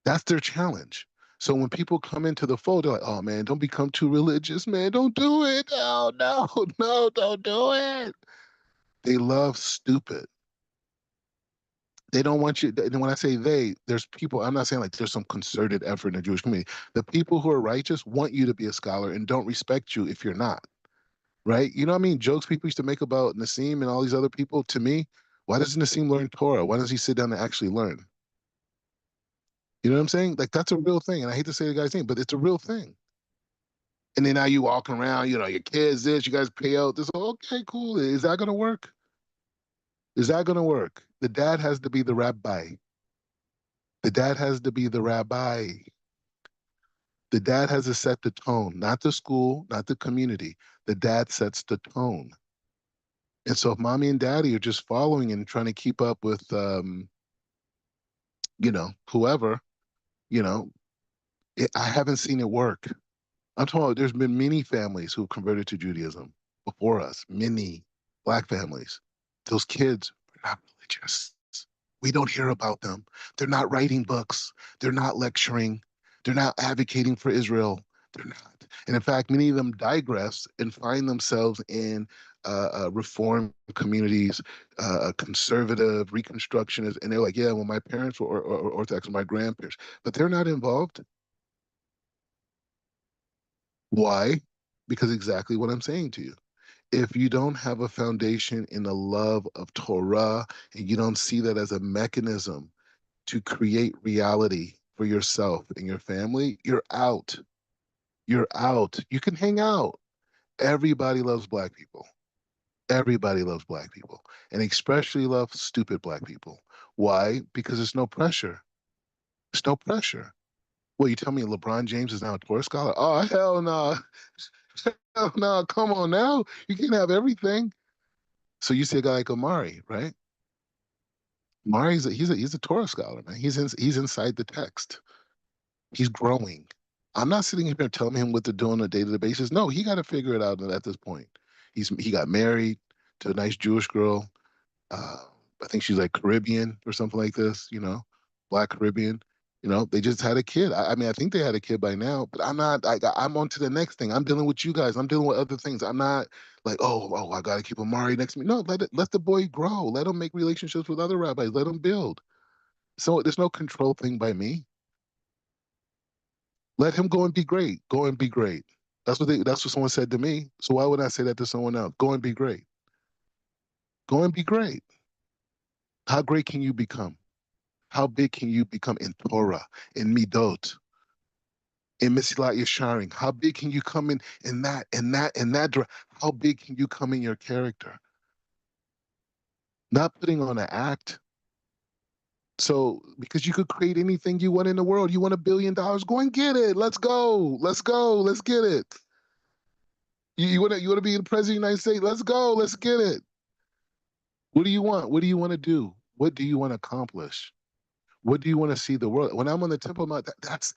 That's their challenge. So when people come into the fold, they're like, "Oh man, don't become too religious, man. Don't do it. Oh no, no, don't do it." They love stupid. They don't want you. And when I say they, there's people. I'm not saying like there's some concerted effort in the Jewish community. The people who are righteous want you to be a scholar and don't respect you if you're not. Right? You know what I mean? Jokes people used to make about Nassim and all these other people. To me, why doesn't Nassim learn Torah? Why does he sit down and actually learn? You know what I'm saying? Like that's a real thing. And I hate to say the guy's name, but it's a real thing. And then now you walking around, your kids this, you guys pay out this. Okay, cool. Is that gonna work? Is that gonna work? The dad has to be the rabbi. The dad has to be the rabbi. The dad has to set the tone, not the school, not the community. The dad sets the tone. And so if mommy and daddy are just following and trying to keep up with, whoever, you know, I haven't seen it work. I'm talking about there's been many families who converted to Judaism before us, many black families. Those kids are not religious. We don't hear about them. They're not writing books. They're not lecturing. They're not advocating for Israel. They're not. And in fact, many of them digress and find themselves in reform communities, conservative, reconstructionist, and they're like, yeah, well, my parents were Orthodox, my grandparents, but they're not involved. Why? Because exactly what I'm saying to you. If you don't have a foundation in the love of Torah and you don't see that as a mechanism to create reality for yourself and your family, you're out. You're out. You can hang out. Everybody loves black people. Everybody loves black people, and especially love stupid black people. Why? Because there's no pressure. There's no pressure. Well, you tell me LeBron James is now a Torah scholar? Oh, hell no. Hell no. Come on now. You can have everything. So you see a guy like Omari, right? Omari's he's a Torah scholar, man. He's inside the text. He's growing. I'm not sitting here telling him what to do on a day-to-day basis. No, he got to figure it out at this point. He got married to a nice Jewish girl. Uh, I think she's like Caribbean or something like this, Black Caribbean. They just had a kid. I mean, I think they had a kid by now, but I'm not. I'm on to the next thing. I'm dealing with you guys. I'm dealing with other things. I'm not like, oh, I got to keep Amari next to me. No, let the boy grow. Let him make relationships with other rabbis. Let him build. So there's no control thing by me. Let him go and be great. Go and be great. That's what someone said to me. So why would I say that to someone else? Go and be great. Go and be great. How great can you become? How big can you become in Torah, in Midot, in Mesilat Yesharim? How big can you come in that? How big can you come in your character? Not putting on an act. So, because you could create anything you want in the world. You want $1 billion? Go and get it. Let's go. Let's go. Let's get it. You want to be the president of the United States? Let's go. Let's get it. What do you want? What do you want to do? What do you want to accomplish? What do you want to see the world? When I'm on the Temple Mount, that's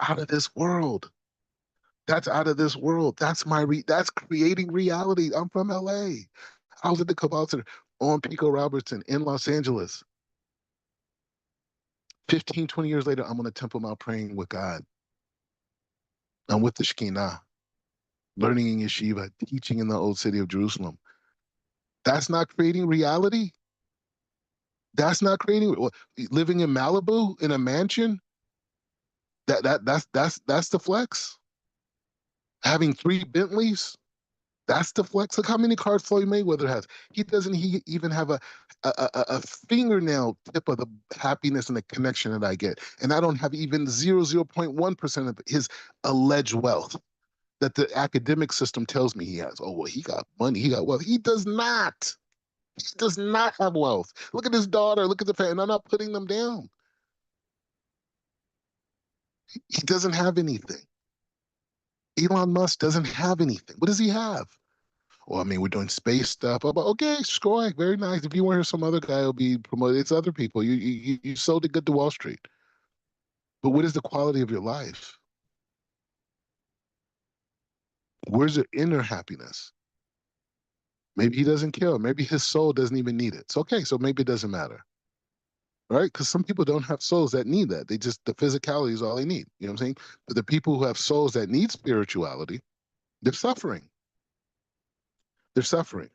out of this world. That's out of this world. That's creating reality. I'm from LA. I was at the Cabal Center on Pico Robertson in Los Angeles. 15, 20 years later, I'm on the Temple Mount praying with God. I'm with the Shekinah, learning in yeshiva, teaching in the old city of Jerusalem. That's not creating reality. That's not creating living in Malibu in a mansion. That's the flex. Having 3 Bentleys, that's the flex. Look how many cars Floyd Mayweather has. He even have a fingernail tip of the happiness and the connection that I get. And I don't have even 0.1% of his alleged wealth that the academic system tells me he has. Oh, well, he got money, he got wealth. He does not. He does not have wealth. Look at his daughter, look at the family, and I'm not putting them down. He doesn't have anything. Elon Musk doesn't have anything. What does he have? Well, I mean, we're doing space stuff. I'm like, okay, score, very nice. If you weren't here, some other guy will be promoted. It's other people. You sold it good to Wall Street. But what is the quality of your life? Where's your inner happiness? Maybe he doesn't care. Maybe his soul doesn't even need it. It's okay. So maybe it doesn't matter. Right? Because some people don't have souls that need that. The physicality is all they need. You know what I'm saying? But the people who have souls that need spirituality, they're suffering. They're suffering.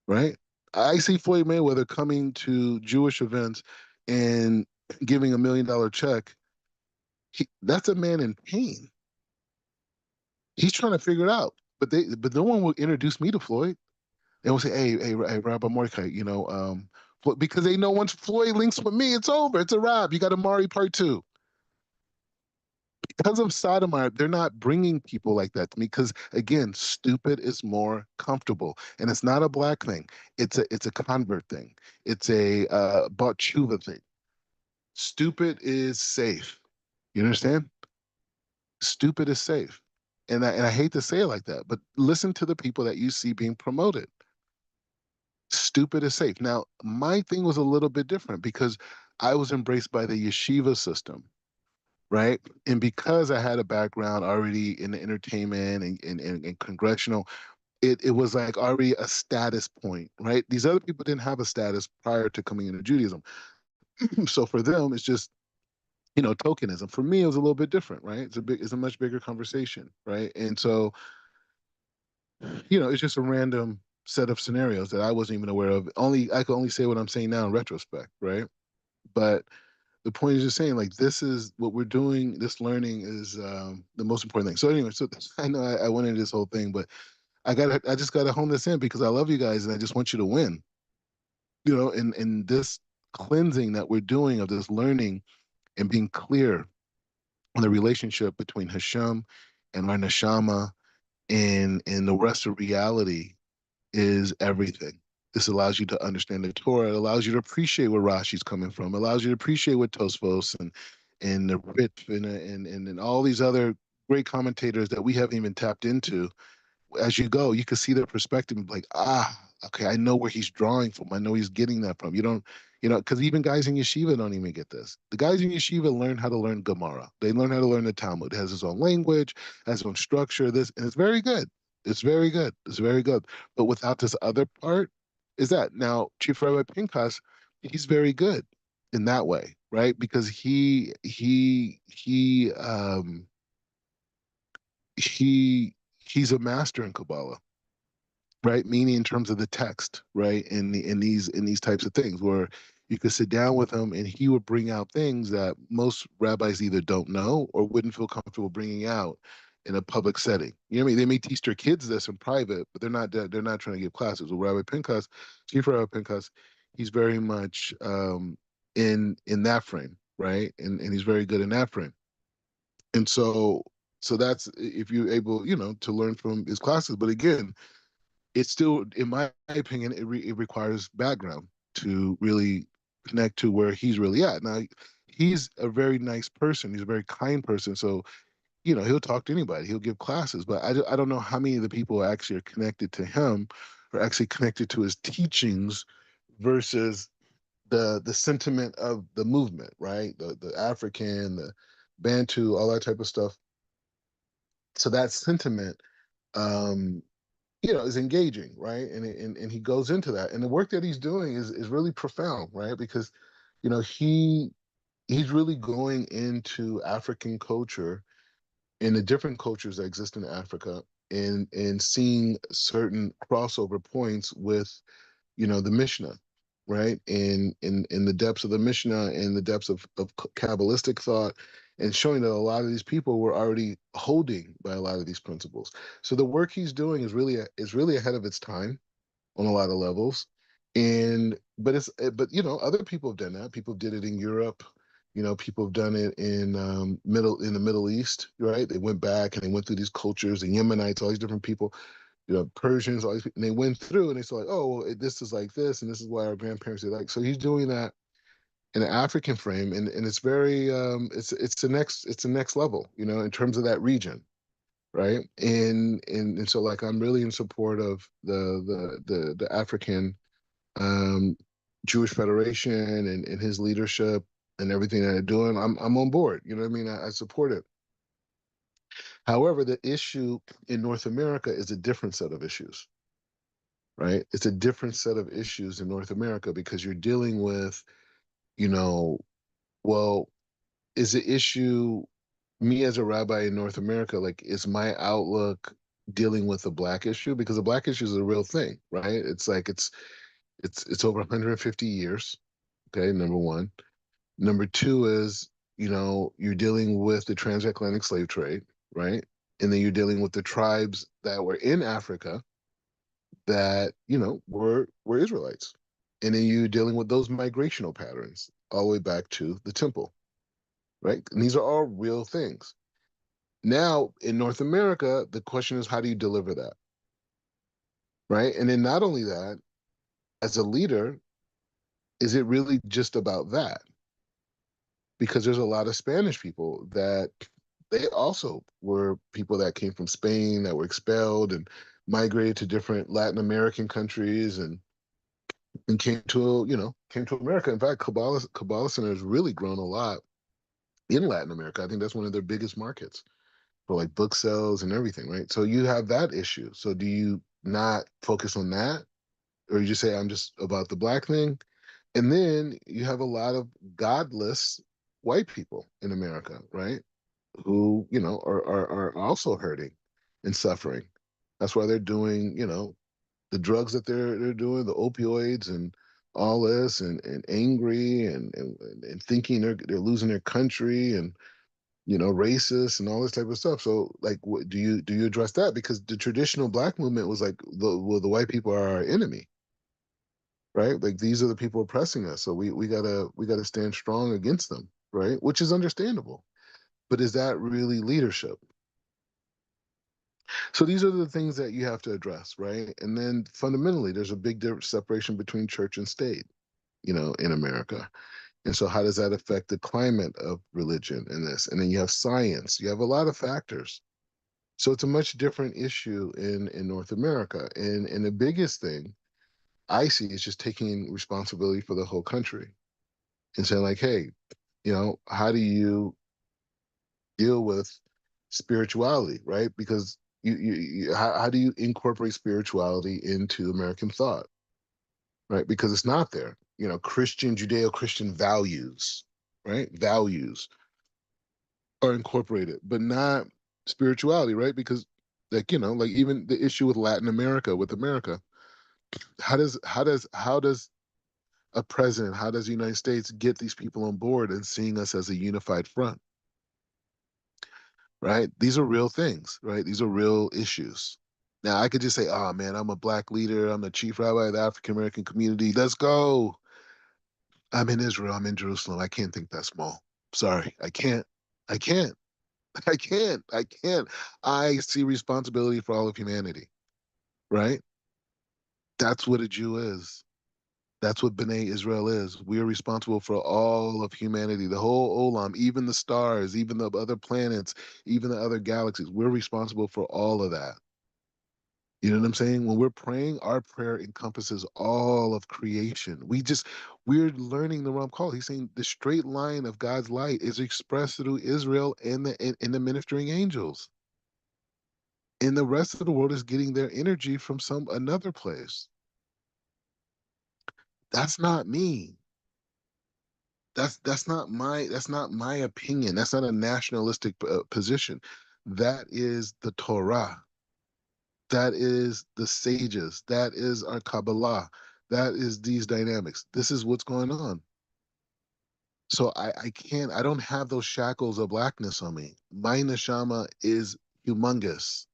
Right? I see Floyd Mayweather coming to Jewish events and giving $1 million check. That's a man in pain. He's trying to figure it out. But no one will introduce me to Floyd. They will say, hey, Rabbi Mordecai, because they know once Floyd links with me, it's over. It's a wrap. You got Amari Part 2. Because of Sodomite, they're not bringing people like that to me because, again, stupid is more comfortable. And it's not a black thing. It's a convert thing. It's a Bar Tshuva thing. Stupid is safe. You understand? Stupid is safe. And I hate to say it like that, but listen to the people that you see being promoted. Stupid is safe. Now, my thing was a little bit different because I was embraced by the yeshiva system, right? And because I had a background already in the entertainment and congressional, it was like already a status point, right? These other people didn't have a status prior to coming into Judaism. So for them, it's just, tokenism. For me, it was a little bit different, right? It's a much bigger conversation, right? And so, it's just a random set of scenarios that I wasn't even aware of. I could only say what I'm saying now in retrospect, right? But the point is just saying, like, this is what we're doing. This learning is the most important thing. So anyway, so I know I went into this whole thing, but I just gotta hone this in because I love you guys and I just want you to win. And this cleansing that we're doing of this learning and being clear on the relationship between Hashem and our neshama and the rest of reality is everything. This allows you to understand the Torah. It allows you to appreciate where Rashi's coming from. It allows you to appreciate what Tosfos and the Rit and all these other great commentators that we haven't even tapped into. As you go, you can see their perspective, like, okay, I know where he's drawing from. I know he's getting that from. You don't, because even guys in yeshiva don't even get this. The guys in yeshiva learn how to learn Gemara. They learn how to learn the Talmud. It has its own language, has its own structure. And it's very good. It's very good. It's very good. But without this other part, is that now Chief Rabbi Pinchas, he's very good in that way, right? Because he's a master in Kabbalah, right? Meaning in terms of the text, right? In these types of things where you could sit down with him and he would bring out things that most rabbis either don't know or wouldn't feel comfortable bringing out in a public setting. You know what I mean? They may teach their kids this in private, but they're not trying to give classes. Well, Rabbi Pinchas, Chief Rabbi Pinchas, he's very much in that frame, right? And he's very good in that frame. And so that's if you're able, to learn from his classes. But again, it's still, in my opinion, it requires background to really connect to where he's really at. Now, he's a very nice person. He's a very kind person. So, he'll talk to anybody. He'll give classes. But I don't know how many of the people actually are connected to him or actually connected to his teachings versus the sentiment of the movement, right? The African, the Bantu, all that type of stuff. So that sentiment, um, is engaging, right? And he goes into that, and the work that he's doing is really profound, right? Because, he's really going into African culture and the different cultures that exist in Africa, and seeing certain crossover points with, the Mishnah, right? In the depths of the Mishnah and the depths of Kabbalistic thought, and showing that a lot of these people were already holding by a lot of these principles. So the work he's doing is really ahead of its time on a lot of levels. But other people have done that. People did it in Europe. People have done it in the Middle East, right? They went back and they went through these cultures, the Yemenites, all these different people, Persians, all these people, and they went through and they saw like, oh, well, this is like this, and this is why our grandparents did like. So he's doing that in an African frame, and it's very it's the next level, in terms of that region, right? And so like I'm really in support of the African um, Jewish Federation and his leadership and everything that they're doing. I'm on board. You know what I mean? I support it. However, the issue in North America is a different set of issues, right? It's a different set of issues in North America because you're dealing with, well, is the issue me as a rabbi in North America, like, is my outlook dealing with the black issue? Because the black issue is a real thing, right? It's like it's over 150 years. Okay, number one. Number two is, you're dealing with the transatlantic slave trade, right? And then you're dealing with the tribes that were in Africa that, were Israelites. And then you're dealing with those migrational patterns all the way back to the temple, right? And these are all real things. Now, in North America, the question is, how do you deliver that? Right? And then not only that, as a leader, is it really just about that? Because there's a lot of Spanish people that they also were people that came from Spain that were expelled and migrated to different Latin American countries and came to America. In fact, Kabbalah Center has really grown a lot in Latin America. I think that's one of their biggest markets for like book sales and everything, right? So you have that issue. So do not focus on that, or you just say I'm just about the black thing, and then you have a lot of godless white people in America, right? Who, are also hurting and suffering. That's why they're doing, the drugs that they're doing, the opioids and all this, and angry and thinking they're losing their country, and racist and all this type of stuff. So, like, what do you address that? Because the traditional black movement was like, the white people are our enemy, right? Like, these are the people oppressing us, so we gotta stand strong against them, right? Which is understandable, but is that really leadership? So these are the things that you have to address, right? And then fundamentally, there's a big separation between church and state, in America. And so how does that affect the climate of religion in this? And then you have science, you have a lot of factors. So it's a much different issue in North America. And the biggest thing I see is just taking responsibility for the whole country and saying, like, hey, how do you deal with spirituality, right? Because how do you incorporate spirituality into American thought, right? Because it's not there. Christian, Judeo-Christian values, right? Values are incorporated, but not spirituality, right? Because, like even the issue with Latin America, with America, how does a president, how does the United States get these people on board and seeing us as a unified front? Right? These are real things, right? These are real issues. Now, I could just say, oh man, I'm a black leader. I'm the chief rabbi of the African American community. Let's go. I'm in Israel. I'm in Jerusalem. I can't think that small. Sorry. I can't. I can't. I can't. I can't. I see responsibility for all of humanity, right? That's what a Jew is. That's what B'nai Israel is. We are responsible for all of humanity, the whole Olam, even the stars, even the other planets, even the other galaxies. We're responsible for all of that. You know what I'm saying? When we're praying, our prayer encompasses all of creation. We're learning the Ram call. He's saying the straight line of God's light is expressed through Israel and the ministering angels. And the rest of the world is getting their energy from some another place. That's not me. That's not my opinion. That's not a nationalistic position. That is the Torah. That is the sages. That is our Kabbalah. That is these dynamics. This is what's going on. So I don't have those shackles of blackness on me. My neshama is humongous.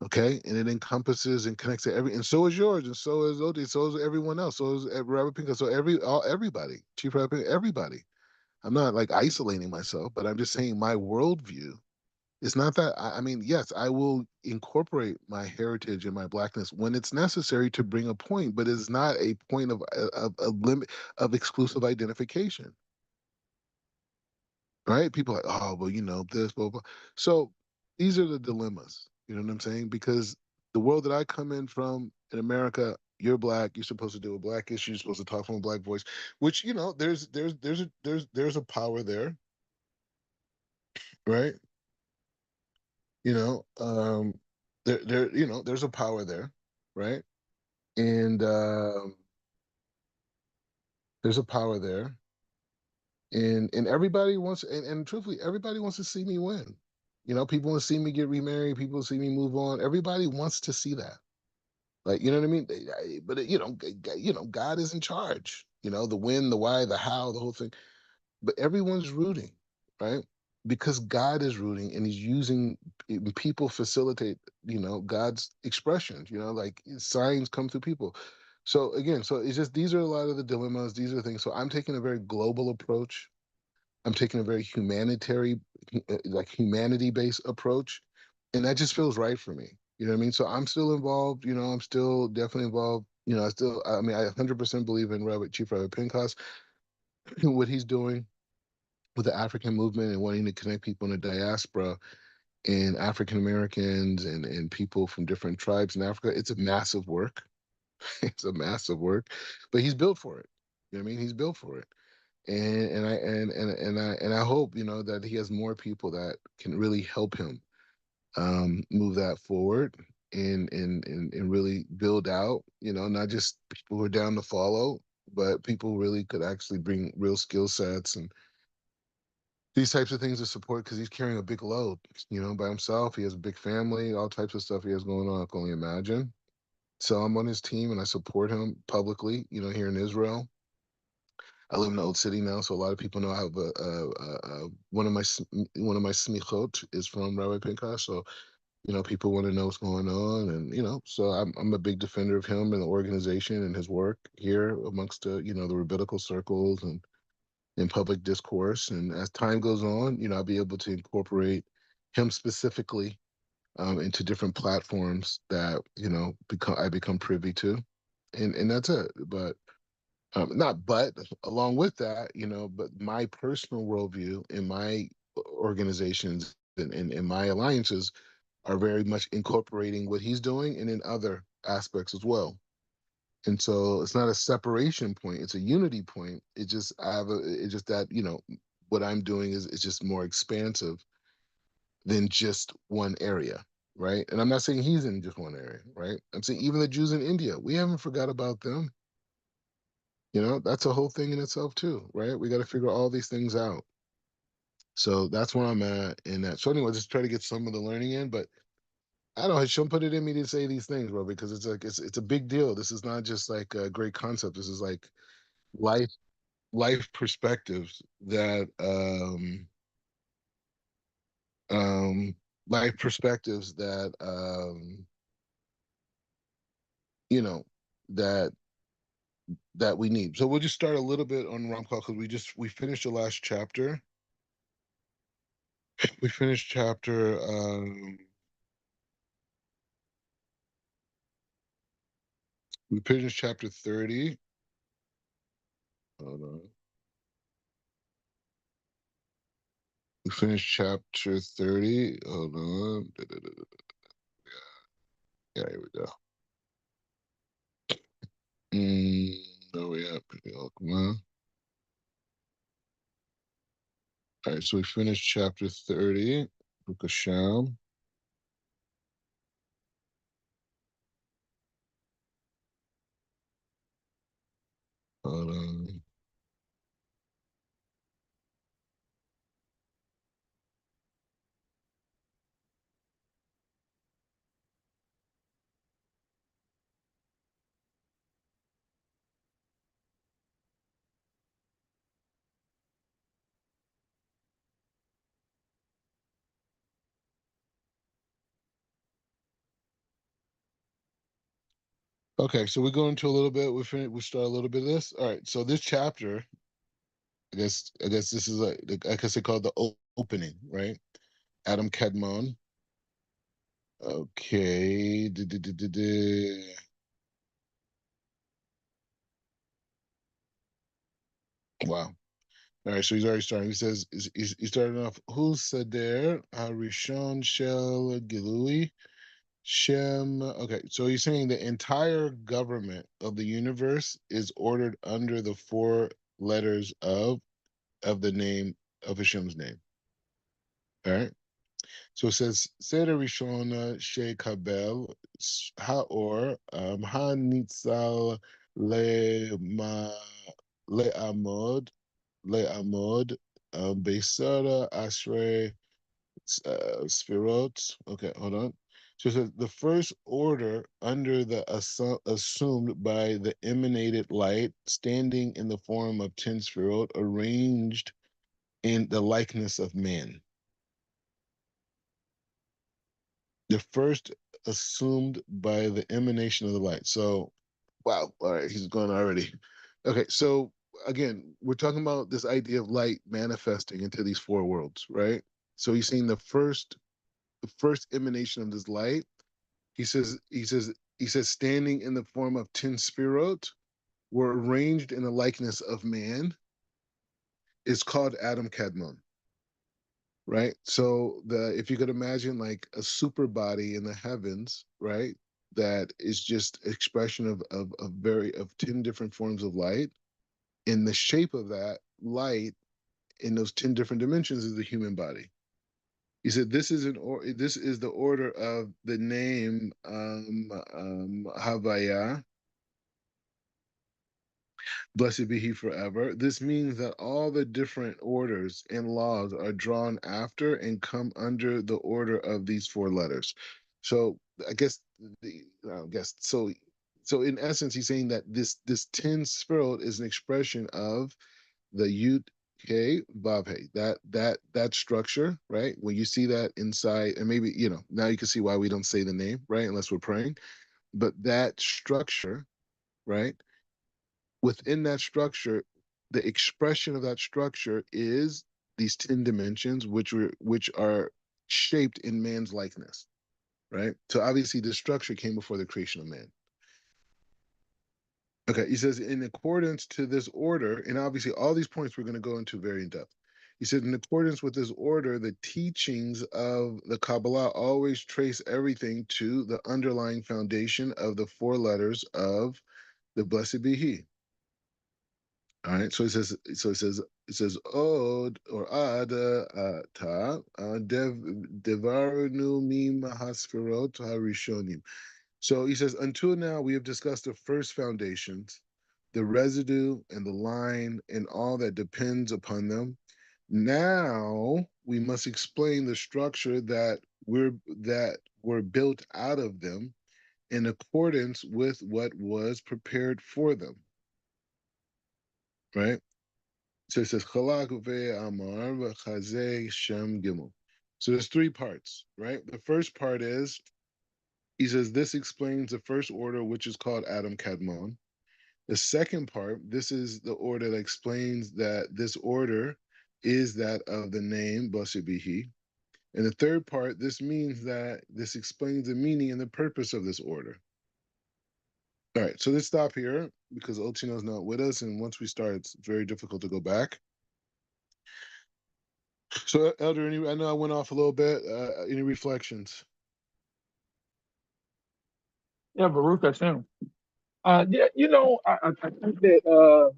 Okay, and it encompasses and connects to and so is yours, and so is Odi, so is everyone else, so is Rabbi Pinka, so everybody, Chief Rabbi Pinka, everybody. I'm not like isolating myself, but I'm just saying my worldview. It's not that I mean, yes, I will incorporate my heritage and my blackness when it's necessary to bring a point, but it's not a point of a limit of exclusive identification, right? People are like, oh, well, this, blah, blah. So these are the dilemmas. You know what I'm saying? Because the world that I come in from in America, you're black. You're supposed to do a black issue. You're supposed to talk from a black voice, which there's a power there, right? You know, there's a power there, right? And there's a power there, and everybody wants, and truthfully, everybody wants to see me win. People want to see me get remarried. People see me move on. Everybody wants to see that. Like, you know what I mean? But God is in charge. The when, the why, the how, the whole thing. But everyone's rooting, right? Because God is rooting and he's using people facilitate, God's expressions, like signs come through people. So again, so it's just these are a lot of the dilemmas, these are the things. So I'm taking a very global approach. I'm taking a very humanitarian, like humanity-based approach, and that just feels right for me. You know what I mean? So I'm still involved. I'm still definitely involved. I mean, I 100% believe in Chief Rabbi Pinchas, what he's doing with the African movement and wanting to connect people in the diaspora and African Americans and people from different tribes in Africa. It's a massive work. It's a massive work, but he's built for it. You know what I mean? He's built for it. And I hope that he has more people that can really help him move that forward. and really build out, not just people who are down to follow, but people who really could actually bring real skill sets and these types of things to support because he's carrying a big load, by himself. He has a big family, all types of stuff he has going on. I can only imagine. So I'm on his team and I support him publicly, here in Israel. I live in the old city now, so a lot of people know I have one of my smichot is from Rabbi Pinchas. So people want to know what's going on, and so I'm a big defender of him and the organization and his work here amongst the rabbinical circles and in public discourse. And as time goes on, I'll be able to incorporate him specifically into different platforms that I become privy to, and that's it. But not but along with that, but my personal worldview in my organizations and my alliances are very much incorporating what he's doing and in other aspects as well. And so it's not a separation point; it's a unity point. It's just that what I'm doing is just more expansive than just one area, right? And I'm not saying he's in just one area, right? I'm saying even the Jews in India, we haven't forgot about them. That's a whole thing in itself too, right? We got to figure all these things out. So that's where I'm at in that. So anyway, just try to get some of the learning in, but I don't know. Hashem put it in me to say these things, bro, because it's like it's a big deal. This is not just like a great concept. This is like life life perspectives that um life perspectives that you know that that we need. So we'll just start a little bit on Ramchal because we finished the last chapter. We finished chapter we finished chapter 30. Hold on. We finished chapter 30. Hold on. Yeah, here we go. Where we at? Come on. All right, so we finished chapter 30, Book of Sham. Hold on. Okay, so we go into a little bit. We start a little bit of this. All right, so this chapter, I guess this is I guess they call it the opening, right? Adam Kadmon. Okay. Wow. All right, so he's already starting. He says he's starting off. Who said there? Harishon Shel Gilui Shem. Okay, so he's saying the entire government of the universe is ordered under the four letters of the name of Hashem's name. All right. So it says Seder Rishona Shekabel Haor Ha Nitzal Le Ma Le'amod Le'amod Beisara Ashrei Sfirot. Okay, hold on. So it says the first order under the assumed by the emanated light, standing in the form of 10 Sfirot, arranged in the likeness of man. The first assumed by the emanation of the light. So, wow. All right, he's gone already. Okay, so again, we're talking about this idea of light manifesting into these four worlds, right? So he's saying the first emanation of this light. He says standing in the form of 10 spirot were arranged in the likeness of man is called Adam Kadmon, right? So if you could imagine like a super body in the heavens, right? That is just expression of 10 different forms of light. In the shape of that light in those 10 different dimensions is the human body. He said, "This is this is the order of the name Havaya, blessed be He forever. This means that all the different orders and laws are drawn after and come under the order of these four letters." So I guess so. So in essence, he's saying that this 10 sphirot is an expression of the Yud K Vav He, that structure, right? When you see that inside, and maybe now you can see why we don't say the name, right? Unless we're praying. But that structure, right? Within that structure, the expression of that structure is these 10 dimensions, which are shaped in man's likeness, right? So obviously, the structure came before the creation of man. Okay, he says, in accordance to this order, and obviously all these points we're going to go into very in depth. He said, in accordance with this order, the teachings of the Kabbalah always trace everything to the underlying foundation of the four letters of the Blessed Be He. All right, so it says od or ad ta devarnu mim hasferot harishonim. So he says, until now we have discussed the first foundations, the residue and the line and all that depends upon them. Now we must explain the structure that were built out of them in accordance with what was prepared for them. Right? So it says Chalak Amar Chazeh Shem Gimel. So there's three parts, right? The first part is, he says, this explains the first order, which is called Adam Kadmon. The second part, this is the order that explains that this order is that of the name Blessed Be He. And the third part, this means that this explains the meaning and the purpose of this order. All right, so let's stop here because Otino's not with us, and once we start, it's very difficult to go back. So, Elder, I know I went off a little bit. Any reflections? Yeah, Baruch Hashem. Yeah, I think that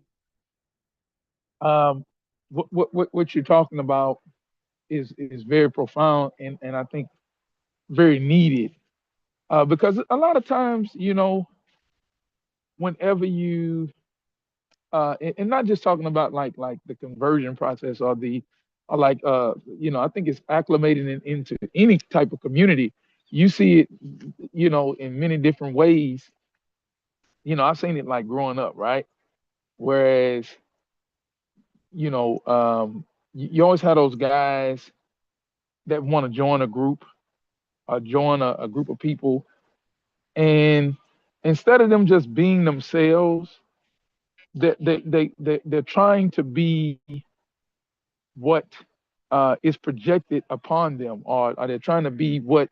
what you're talking about is very profound and I think very needed. Because a lot of times, whenever you and not just talking about like the conversion process or I think it's acclimating into any type of community. You see it, in many different ways. I've seen it like growing up, right? Whereas, you always have those guys that want to join a group or join a group of people, and instead of them just being themselves, they're trying to be what is projected upon them, or they're trying to be what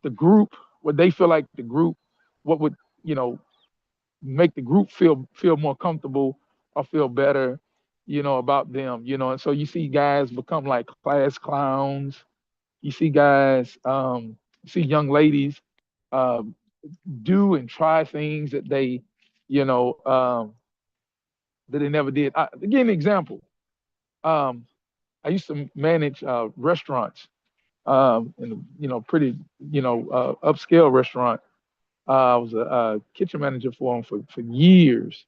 the group, what they feel like the group, what would make the group feel more comfortable or feel better, about them, and so you see guys become like class clowns. You see guys, see young ladies uh, do and try things that they, that they never did. To give you an example, um, I used to manage restaurants, in pretty upscale restaurant. I was a kitchen manager for them for years,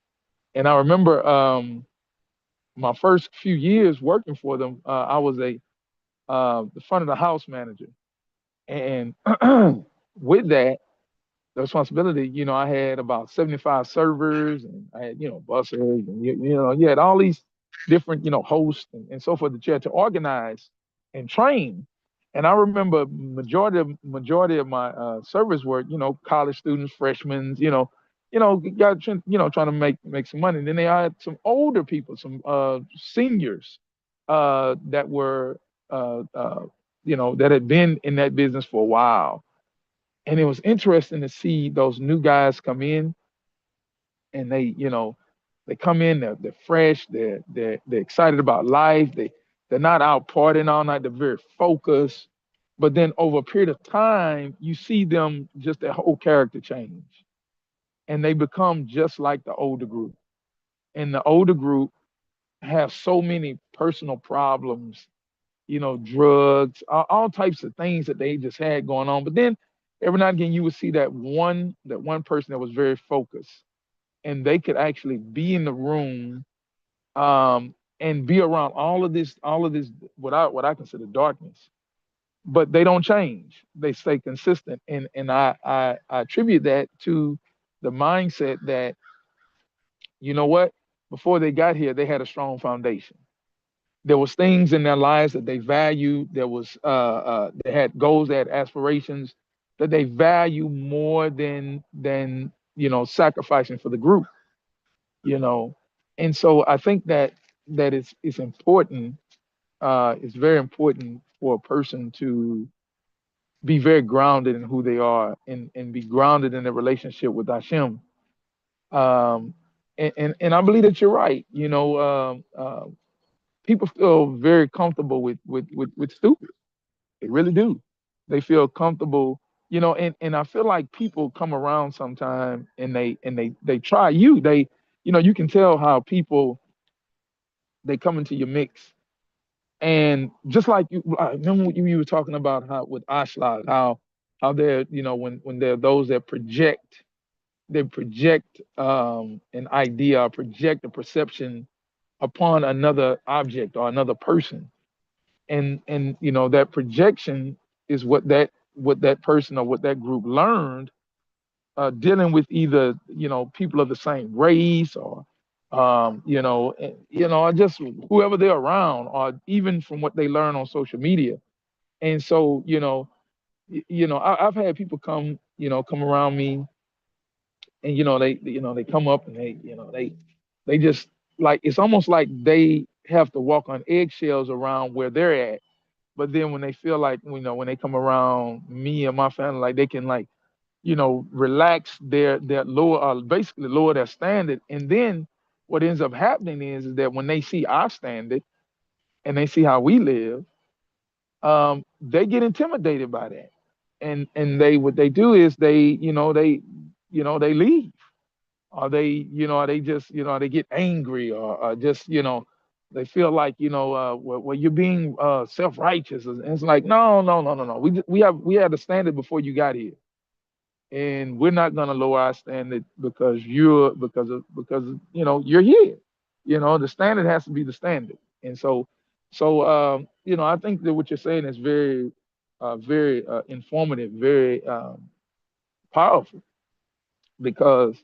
and I remember my first few years working for them, I was the front of the house manager, and with that the responsibility, I had about 75 servers, and I had, bussers, and you had all these different, hosts and so forth that you had to organize and train. And I remember majority of my servers were, college students, freshmen, got trying to make some money. And then they had some older people, some seniors that were that had been in that business for a while, and it was interesting to see those new guys come in, and they come in, they're fresh, they're excited about life, they're not out partying all night, they're very focused. But then over a period of time, you see them, just their whole character change, and they become just like the older group. And the older group have so many personal problems drugs, all types of things that they just had going on. But then every now and again, you would see that one person that was very focused, and they could actually be in the room, and be around all of this, what I consider darkness, but they don't change. They stay consistent, and I attribute that to the mindset that, you know what, before they got here, they had a strong foundation. There was things in their lives that they valued. They had goals, they had aspirations that they value more than sacrificing for the group. You know, and so I think that it's important. It's very important for a person to be very grounded in who they are, and be grounded in their relationship with Hashem. Um, and I believe that you're right. People feel very comfortable with stupid. They really do. They feel comfortable, and I feel like people come around sometime, and they try you. You can tell how people, they come into your mix. And just like I remember when you were talking about how with Ashlag, how they're, when they're those that project an idea, or project a perception upon another object or another person. And that projection is what that person or what that group learned, dealing with either people of the same race, or or just whoever they're around, or even from what they learn on social media. And so I've had people come around me, and they come up, and they just, like, it's almost like they have to walk on eggshells around where they're at. But then when they feel like, when they come around me and my family, like, they can, like, relax their lower, basically lower their standard. And then what ends up happening is that when they see our standard, and they see how we live, they get intimidated by that. And what they do is they leave, or they just, they get angry, or just, they feel like, well, you're being self-righteous. And it's like, no, no, no, no, no. We had a standard before you got here, and we're not going to lower our standard because you're here. The standard has to be the standard. And so I think that what you're saying is very, very informative, very powerful, because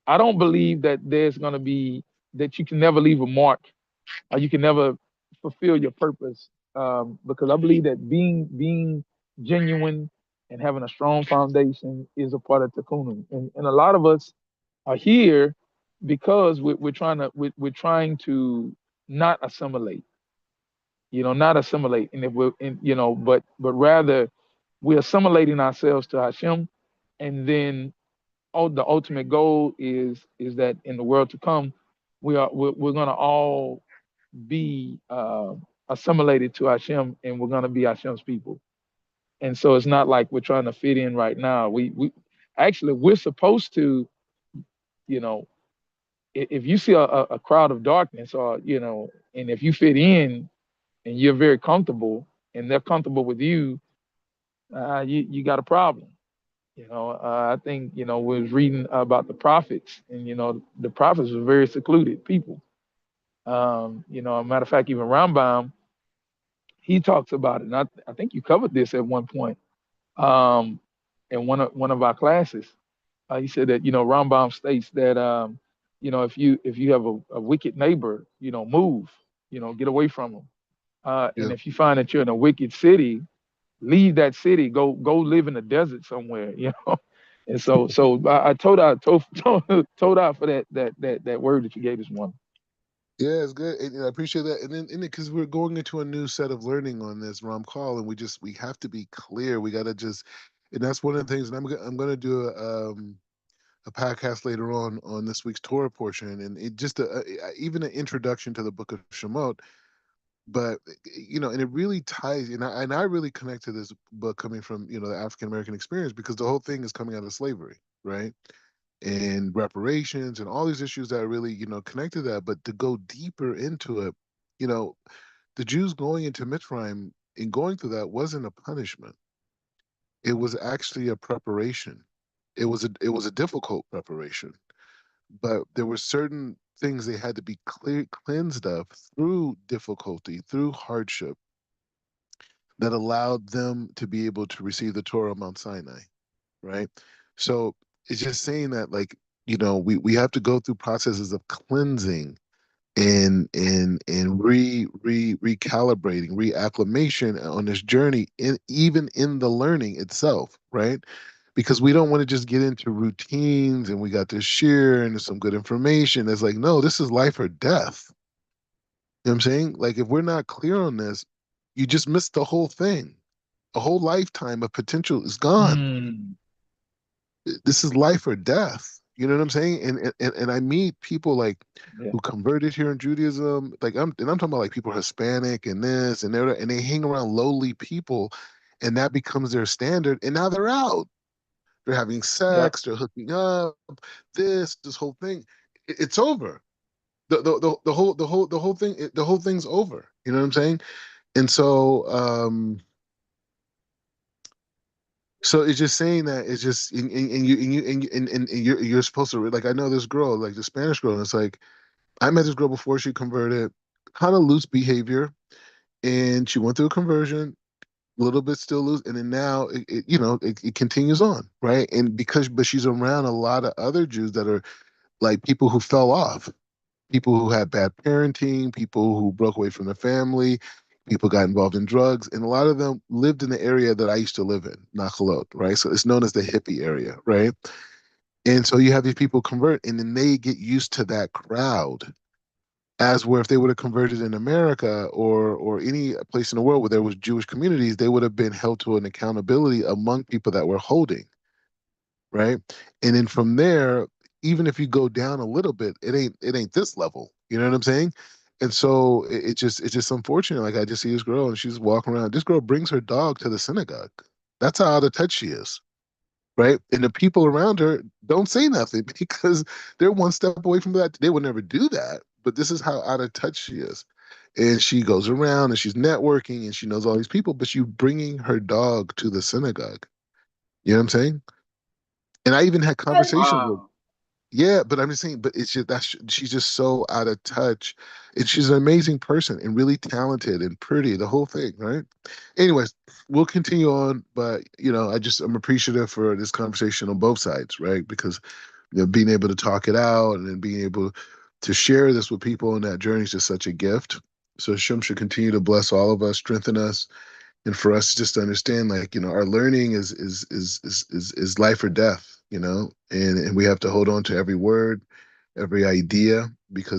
I don't believe that there's going to be, that you can never leave a mark, or you can never fulfill your purpose, because I believe that being genuine and having a strong foundation is a part of tikkun. And a lot of us are here because we're trying to not assimilate, not assimilate. And if we're in, but rather, we're assimilating ourselves to Hashem. And then, the ultimate goal is that in the world to come, we're gonna all be assimilated to Hashem, and we're gonna be Hashem's people. And so it's not like we're trying to fit in right now. We actually, we're supposed to, you know, if you see a crowd of darkness, or and if you fit in, and you're very comfortable, and they're comfortable with you, you got a problem. I think, we was reading about the prophets, and the prophets were very secluded people. A matter of fact, even Rambam, he talks about it, and I think you covered this at one point, um, in one of our classes. He said that, Rambam states that, if you have a wicked neighbor, move, get away from them. And Yeah. if you find that you're in a wicked city, leave that city, go live in the desert somewhere. And so I told out for that word that you gave this morning. Yeah, it's good. And I appreciate that. And then, because we're going into a new set of learning on this Ram call, and we have to be clear. We got to just, and that's one of the things. And I'm gonna do a podcast later on this week's Torah portion, and it just even an introduction to the Book of Shemot. But and it really ties, and I really connect to this book coming from the African American experience, because the whole thing is coming out of slavery, right? And reparations and all these issues that are really connect to that. But to go deeper into it, you know the Jews going into Mitzrayim and going through that wasn't a punishment. It was actually a preparation. It was a difficult preparation, but there were certain things they had to be cleansed of through difficulty, through hardship, that allowed them to be able to receive the Torah on Mount Sinai, right? So it's just saying that, like, we have to go through processes of cleansing and recalibrating, reacclimation on this journey, even in the learning itself, right? Because we don't want to just get into routines and we got to share and some good information. It's like, no, this is life or death. You know what I'm saying? Like, if we're not clear on this, you just missed the whole thing. A whole lifetime of potential is gone. Mm, This is life or death. You know what I'm saying? And I meet people like yeah. who converted here in Judaism. Like, I'm talking about like people Hispanic and this and there, and they hang around lowly people, and that becomes their standard. And now they're out. They're having Yep. sex. They're hooking up. This whole thing. It's over. The whole thing's over. You know what I'm saying? And so it's just saying that it's just and you're supposed to, like, I know this girl, like the Spanish girl, and it's like I met this girl before she converted, kind of loose behavior, and she went through a conversion, a little bit still loose, and then now it continues on, right? And but she's around a lot of other Jews that are like people who fell off, people who had bad parenting, people who broke away from the family, people got involved in drugs, and a lot of them lived in the area that I used to live in, Nachalot, right? So it's known as the hippie area, right? And so you have these people convert, and then they get used to that crowd. As where if they would have converted in America or any place in the world where there was Jewish communities, they would have been held to an accountability among people that were holding, right? And then from there, even if you go down a little bit, it ain't this level. You know what I'm saying? And so it's just unfortunate. Like, I just see this girl and she's walking around. This girl brings her dog to the synagogue. That's how out of touch she is, right? And the people around her don't say nothing because they're one step away from that. They would never do that. But this is how out of touch she is. And she goes around and she's networking and she knows all these people, but she's bringing her dog to the synagogue. You know what I'm saying? And I even had conversations with, Wow. yeah, but I'm just saying, but it's just she's just so out of touch. And she's an amazing person and really talented and pretty, the whole thing, right? Anyways, we'll continue on, but I'm appreciative for this conversation on both sides, right? Because being able to talk it out and then being able to share this with people on that journey is just such a gift. So Shem should continue to bless all of us, strengthen us, and for us just to understand, like, our learning is life or death, and we have to hold on to every word, every idea, because